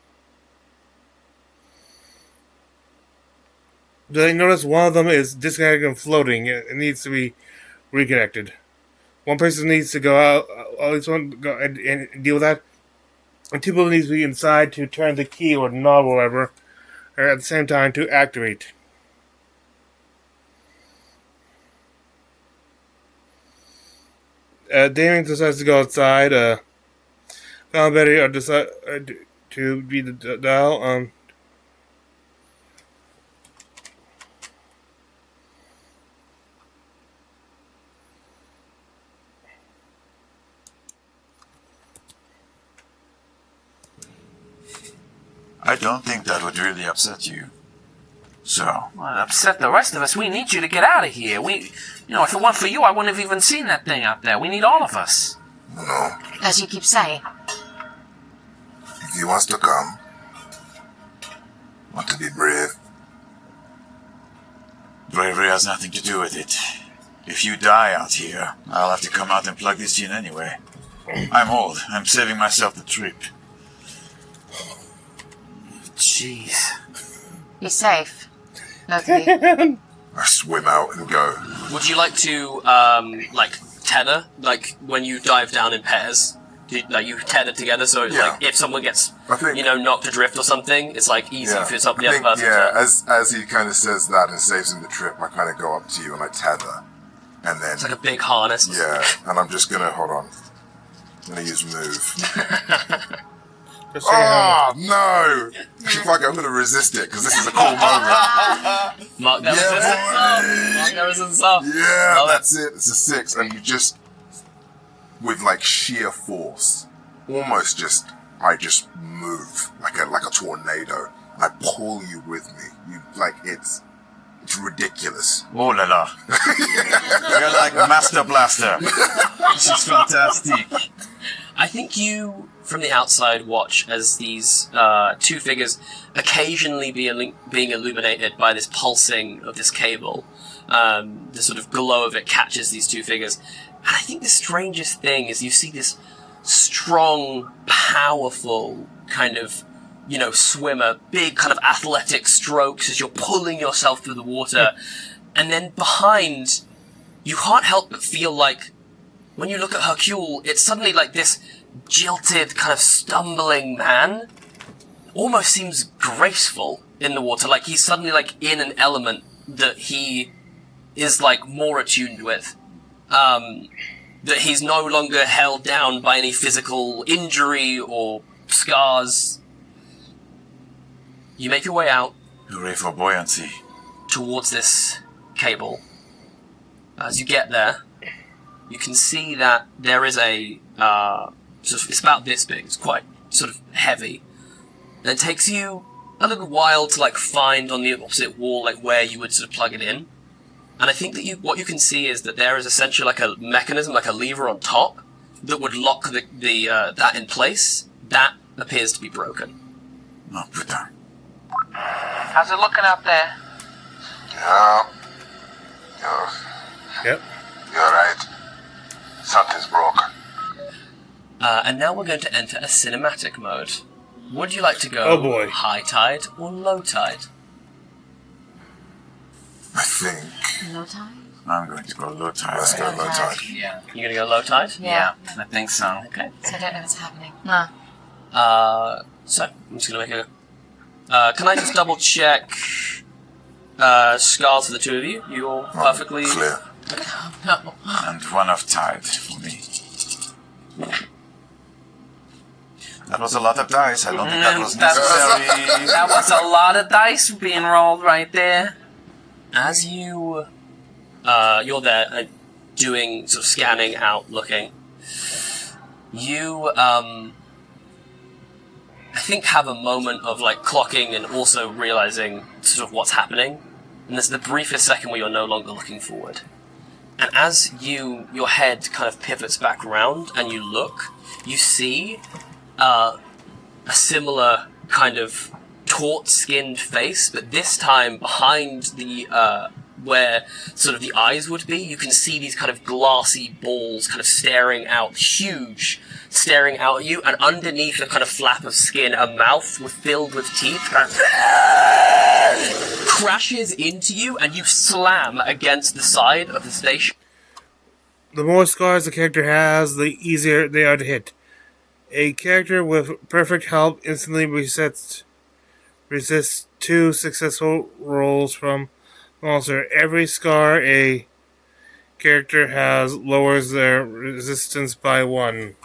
They notice one of them is disconnected and floating. It needs to be reconnected. One person needs to go out, at least one go and deal with that. And two people need to be inside to turn the key or knob or whatever, or at the same time to activate. Damien decides to go outside. Found Betty decide to be the dial. I don't think that would really upset you. So. Well, it upset the rest of us. We need you to get out of here. If it weren't for you, I wouldn't have even seen that thing out there. We need all of us. No. As you keep saying. If he wants to come, want to be brave. Bravery has nothing to do with it. If you die out here, I'll have to come out and plug this in anyway. I'm old. I'm saving myself the trip. Jeez. Be safe. Lovely. I swim out and go. Would you like to, tether? Like, when you dive down in pairs? You tether together, so it's like, if someone gets, knocked adrift or something, it's, easy for the other person to... as he kind of says that and saves him the trip, I kind of go up to you and I tether. And then... It's like a big harness. Yeah, and I'm just gonna, hold on. I'm gonna use move. Oh, no! Fuck, I'm gonna resist it, because this is a cool moment. Mark that resistance up. Yeah, that's it. It's a 6, and you just, with sheer force, almost I just move like a tornado, and I pull you with me. It's ridiculous. Oh la la. You're like Master Blaster. This is fantastic. I think you, from the outside, watch as these two figures occasionally being illuminated by this pulsing of this cable. The sort of glow of it catches these two figures. And I think the strangest thing is you see this strong, powerful kind of, swimmer, big kind of athletic strokes as you're pulling yourself through the water. And then behind, you can't help but feel like, when you look at Hercule, it's suddenly like this jilted, kind of stumbling man. Almost seems graceful in the water, like he's suddenly in an element that he is more attuned with. That he's no longer held down by any physical injury or scars. You make your way out. Hooray for buoyancy. Towards this cable. As you get there, you can see that there is a, it's about this big, it's quite sort of heavy. And it takes you a little while to find on the opposite wall where you would sort of plug it in. And I think that what you can see is that there is essentially a mechanism, a lever on top, that would lock that in place. That appears to be broken. Oh, putain. How's it looking out there? Yep. You're right. Something's broken. And now we're going to enter a cinematic mode. Would you like to go high tide or low tide? I think... Low tide? I'm going to go low tide. Let's go low tide. Yeah. You're going to go low tide? Yeah. I think so. Okay. So I don't know what's happening. No. So, I'm just going to make Can I just double check scars for the two of you? You're perfectly clear. No. And one of tide for me. That was a lot of dice. I don't think that was necessary. That was a lot of dice being rolled right there. As you're there, doing sort of scanning out, looking. You I think have a moment of like clocking and also realizing sort of what's happening. And there's the briefest second where you're no longer looking forward. And as your head kind of pivots back around and you look, you see a similar kind of taut-skinned face, but this time behind the where sort of the eyes would be, you can see these kind of glassy balls kind of staring out, huge, staring out at you, and underneath a kind of flap of skin, a mouth filled with teeth kind of crashes into you, and you slam against the side of the station. The more scars the character has, the easier they are to hit. A character with perfect health instantly resists 2 successful rolls from monster. Every scar a character has lowers their resistance by 1.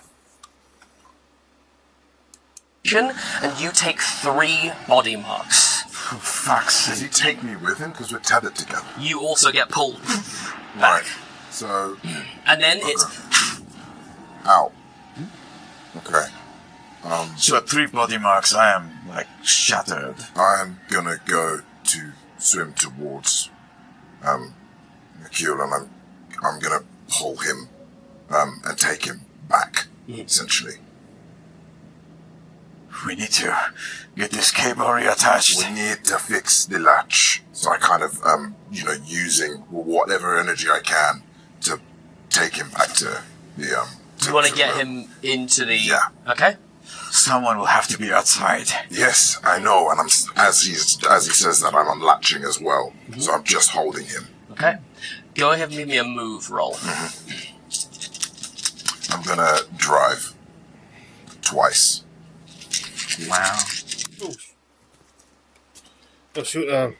And you take 3 body marks. For fuck's sake. Does he take me with him? Because we're tethered together. You also get pulled back. Right. So... And then it's... Ow. Okay. So at 3 body marks, I am, like, shattered. I am gonna go to swim towards, Nikhil, and I'm gonna pull him, and take him back, essentially. We need to get this cable reattached. We need to fix the latch. So I kind of, using whatever energy I can to take him back to the, you want to get him into the... Yeah. Okay. Someone will have to be outside. Yes, I know, and as he says that, I'm unlatching as well. Mm-hmm. So I'm just holding him. Okay. Go ahead and give me a move roll. Mm-hmm. I'm gonna drive. Twice. Wow. Oh shoot!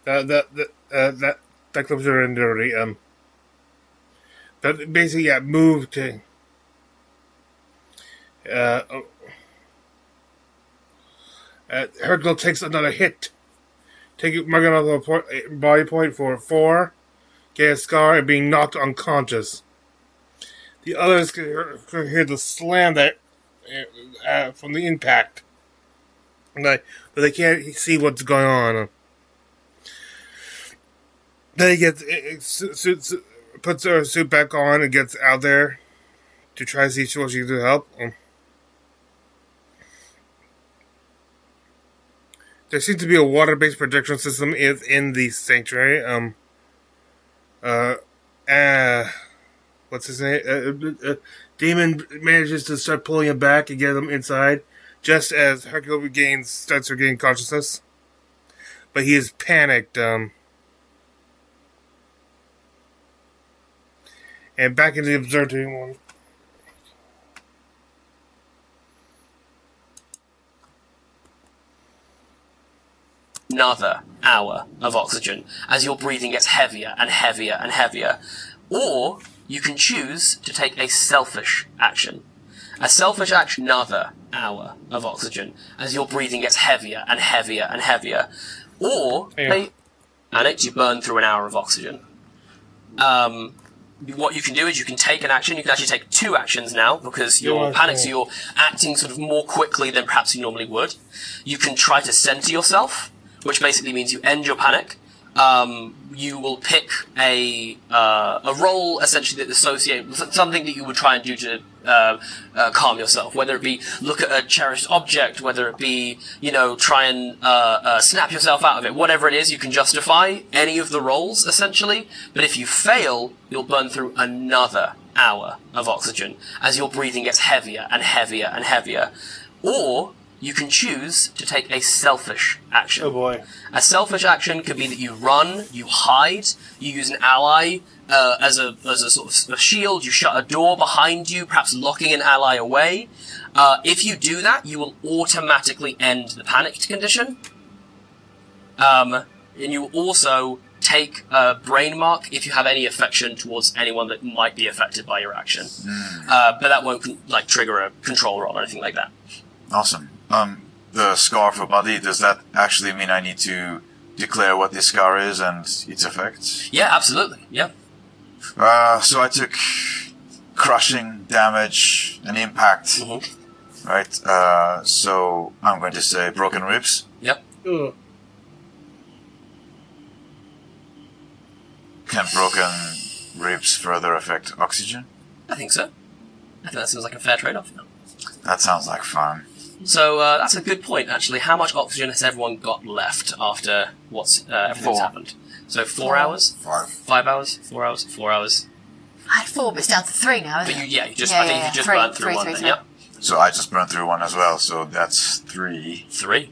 That clips are in dirty. But basically, yeah, move to. Hercule takes another hit. Mark another body point for 4. Get a scar and being knocked unconscious. The others can hear the slam that from the impact, but they can't see what's going on. Then he gets puts her suit back on and gets out there to try to see what she can do to help. There seems to be a water-based protection system in the sanctuary. What's his name? Demon manages to start pulling him back and get him inside, just as Hercule starts to regain consciousness. But he is panicked. And back into the observatory one. Another hour of oxygen as your breathing gets heavier and heavier and heavier. Or you can choose to take a selfish action. A selfish action, another hour of oxygen as your breathing gets heavier and heavier and heavier. Or, you burn through an hour of oxygen. What you can do is you can take an action. You can actually take 2 actions now because you're panicked, so you're acting sort of more quickly than perhaps you normally would. You can try to center yourself, which basically means you end your panic. You will pick a role essentially that associates with something that you would try and do to calm yourself. Whether it be look at a cherished object, whether it be try and snap yourself out of it. Whatever it is, you can justify any of the roles essentially. But if you fail, you'll burn through another hour of oxygen as your breathing gets heavier and heavier and heavier. Or you can choose to take a selfish action. Oh boy. A selfish action could be that you run, you hide, you use an ally as a sort of a shield, you shut a door behind you, perhaps locking an ally away. If you do that, you will automatically end the panicked condition. And you will also take a brain mark if you have any affection towards anyone that might be affected by your action. But that won't trigger a control roll or anything like that. Awesome. The scar for body, does that actually mean I need to declare what this scar is and its effects? Yeah, absolutely. Yeah. So I took crushing damage and impact. Right? So I'm going to say broken ribs. Yep. Ugh. Can broken ribs further affect oxygen? I think so. I think that seems like a fair trade-off. That sounds like fun. So that's a good point, actually. How much oxygen has everyone got left after everything's happened? So 4 hours? 5 hours? 4 hours? 4 hours? I had 4, but it's down to 3 now, isn't it? I think you just burned through one then, yep. So I just burned through one as well, so that's 3. 3.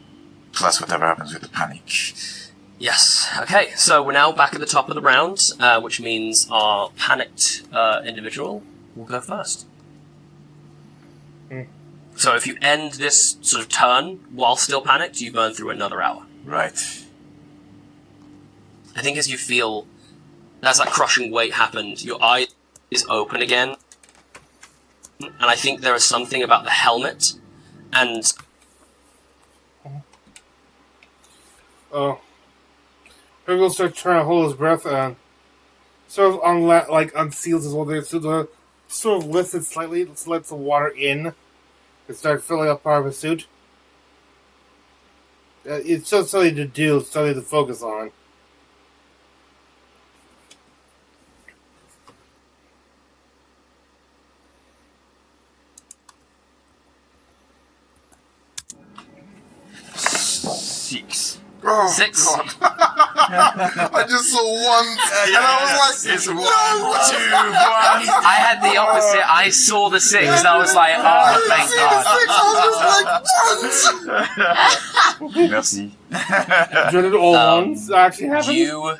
Plus whatever happens with the panic. Yes. Okay, so we're now back at the top of the round, which means our panicked individual will go first. So if you end this sort of turn while still panicked, you burn through another hour. Right. I think as you feel, as that crushing weight happened, your eye is open again. And I think there is something about the helmet and... Oh. Hergel starts trying to hold his breath and sort of unseals his whole thing. So the sort of lifts it slightly, lets the water in. And start filling up part of his suit. It's just something to do, something to focus on. Six. Oh, 6. God. I just saw 1, and I was like, it's 1, 2, 1. I had the opposite. I saw the 6, and I was like, oh, thank God. Merci. Did it all once actually happen? You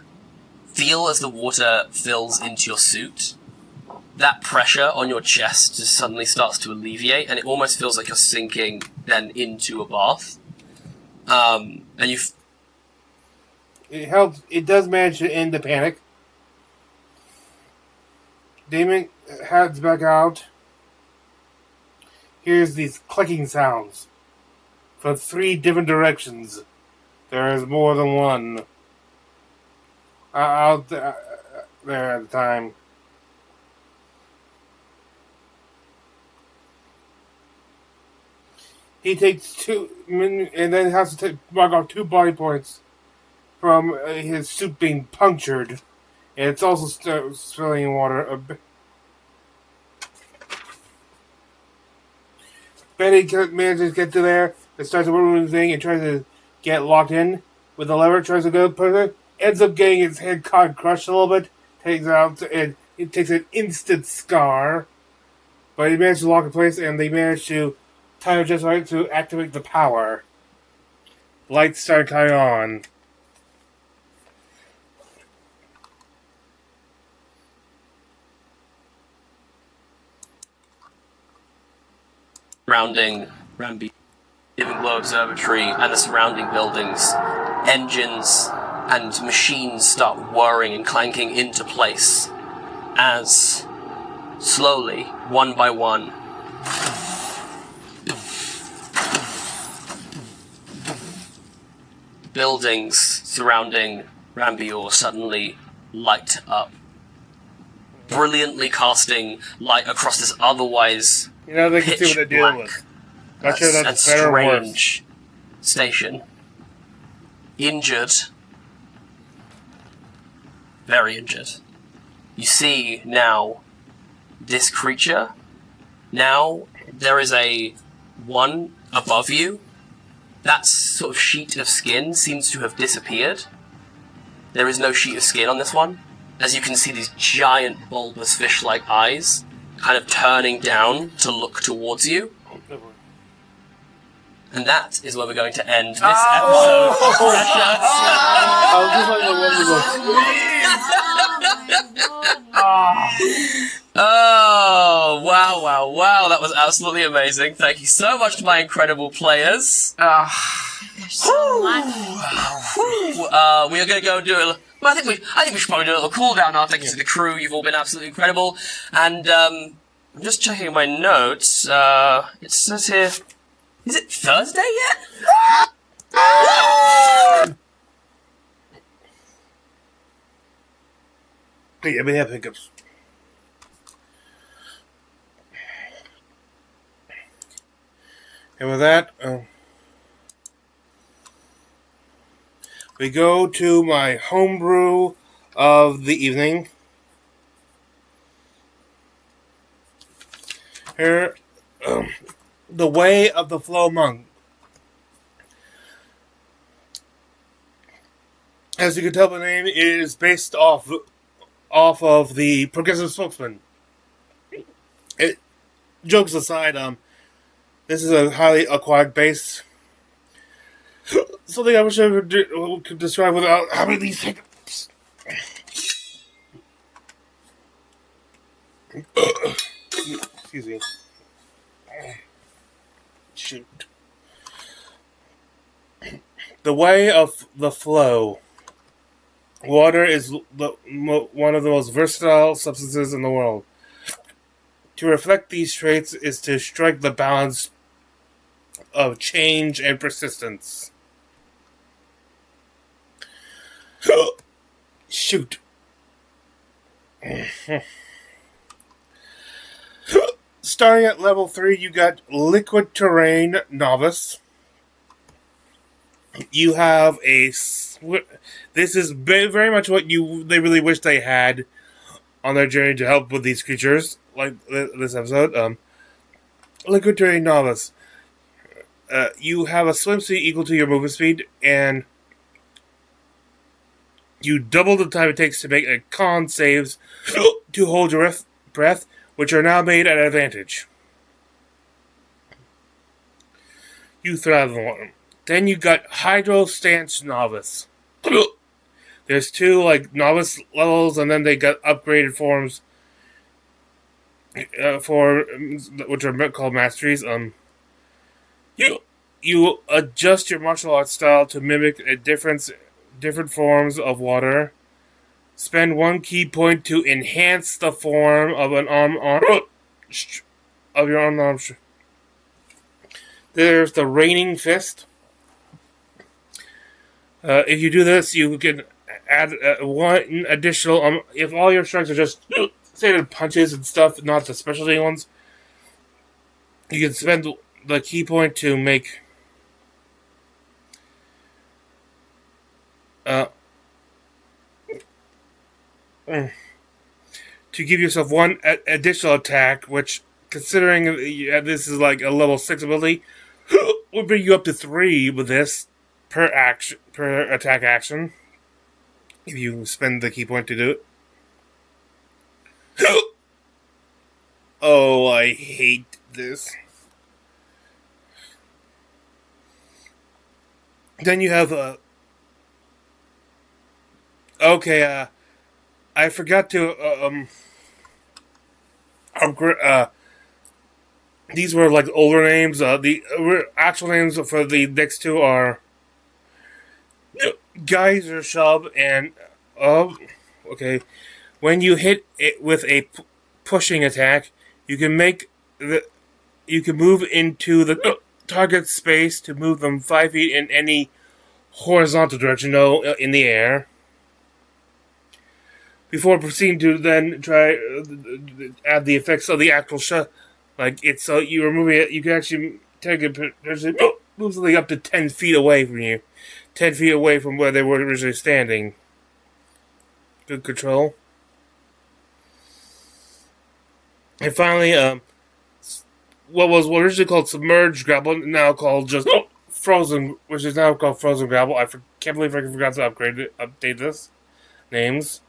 feel as the water fills into your suit, that pressure on your chest just suddenly starts to alleviate, and it almost feels like you're sinking then into a bath. And you... It helps. It does manage to end the panic. Damon heads back out. Hears these clicking sounds from 3 different directions. There is more than one out there at the time. He takes 2 and then has to mark off 2 body points from his suit being punctured, and it's also spilling water a bit. Betty manages to get to there and starts to work with the thing and tries to get locked in with the lever, tries to go put it, ends up getting his head caught crushed a little bit, takes it out, and it takes an instant scar, but he managed to lock in place, and they managed to time it just right to activate the power. Lights start coming on. Surrounding Ramby, Living Glow Observatory, and the surrounding buildings, engines and machines start whirring and clanking into place as, slowly, one by one, buildings surrounding Rán Boer suddenly light up, brilliantly casting light across this otherwise they can see what they're dealing with. Not sure that's better or worse. Strange station. Injured. Very injured. You see now this creature. Now there is a one above you. That sort of sheet of skin seems to have disappeared. There is no sheet of skin on this one. As you can see, these giant bulbous fish-like eyes kind of turning down to look towards you. And that is where we're going to end this episode of Thresher. Oh, wow. That was absolutely amazing. Thank you so much to my incredible players. There's so much. We are going to go and do it. Well, I think we should probably do a little cool down now. Thank you to the crew. You've all been absolutely incredible. And I'm just checking my notes. It says here, is it Thursday yet? Yeah, we have hiccups. And with that, we go to my homebrew of the evening. Here, The Way of the Flow Monk. As you can tell by the name, it is based off of the Progressive Spokesman. Jokes aside, this is a highly acquired base. Something I wish I could describe without having these hiccups. Excuse me. Shoot. The Way of the Flow. Water is one of the most versatile substances in the world. To reflect these traits is to strike the balance of change and persistence. Shoot. Starting at level 3, you got Liquid Terrain Novice. You have a... This is very much what they really wish they had on their journey to help with these creatures, like this episode. Liquid Terrain Novice. You have a swim speed equal to your movement speed, and you double the time it takes to make a con saves to hold your breath, which are now made at advantage. You thrive on them. Then you got Hydro Stance Novice. There's 2 novice levels, and then they got upgraded forms which are called masteries. You adjust your martial arts style to mimic different forms of water. Spend 1 key point to enhance the form of an your arm. There's the Raining Fist. If you do this, you can add 1 additional. If all your strikes are just standard punches and stuff, not the specialty ones, you can spend the key point to make to give yourself 1 additional attack, which, considering this is like a level 6 ability, would bring you up to 3 with this per attack action, if you spend the key point to do it. Oh, I hate this. Then you have I forgot to these were like older names. The actual names for the next 2 are Geyser Shove and okay. When you hit it with a pushing attack, you can move into the target space to move them 5 feet in any horizontal direction, in the air. Before proceeding to then try add the effects of the actual shove, so you're moving it, you can actually take it, move something up to 10 feet away from you. 10 feet away from where they were originally standing. Good control. And finally, what was originally called Submerged Grapple, now called just Frozen, which is now called Frozen Grapple. Can't believe I forgot to update this names.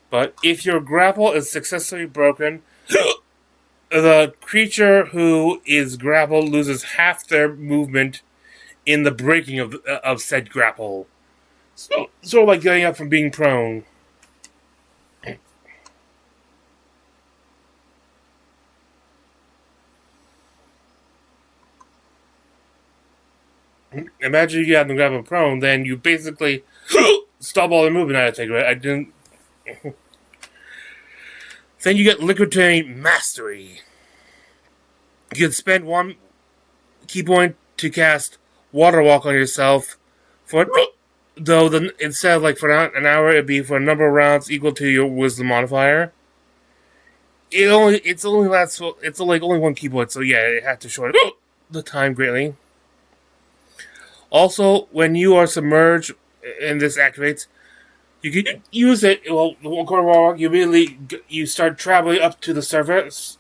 But if your grapple is successfully broken, the creature who is grappled loses half their movement in the breaking of said grapple. So, sort of like getting up from being prone. Imagine you have them grapple prone, then you basically stop all their movement, I think, right? I didn't... Then you get Liquid Terrain Mastery. You can spend 1 key point to cast Water Walk on yourself for... Though, instead of like for an hour, it'd be for a number of rounds equal to your Wisdom modifier. It's only 1 key point, so yeah, it had to shorten the time greatly. Also, when you are submerged and this activates, you can use it. Well, the one corner walk, you start traveling up to the surface,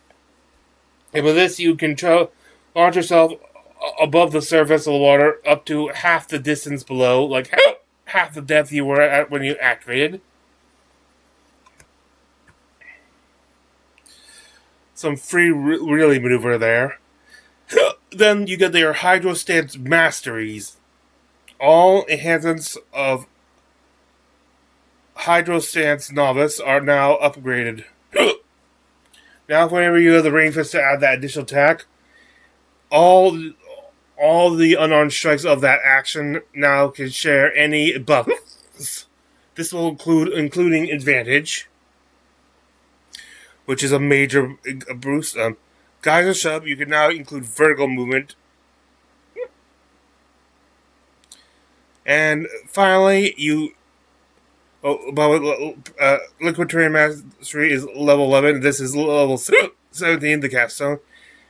and with this, you can launch yourself above the surface of the water up to half the distance below, like half the depth you were at when you activated. Some free really maneuver there. Then you get your Hydro Stance Masteries. All enhancements of Hydro Stance Novice are now upgraded. Now, whenever you have the Rain Fist to add that additional attack, all the unarmed strikes of that action now can share any buffs. This will including advantage, which is a major boost. Geyser Shove, you can now include vertical movement. And finally, Liquid Terrain Mastery is level 11. This is level 17, the capstone.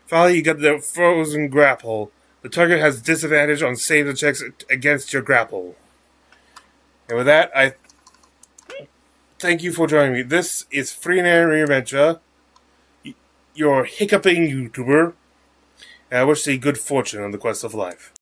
Finally, you got the Frozen Grapple. The target has disadvantage on saves and checks against your grapple. And with that, I thank you for joining me. This is Freenary Adventure, your hiccuping YouTuber, and I wish you good fortune on the quest of life.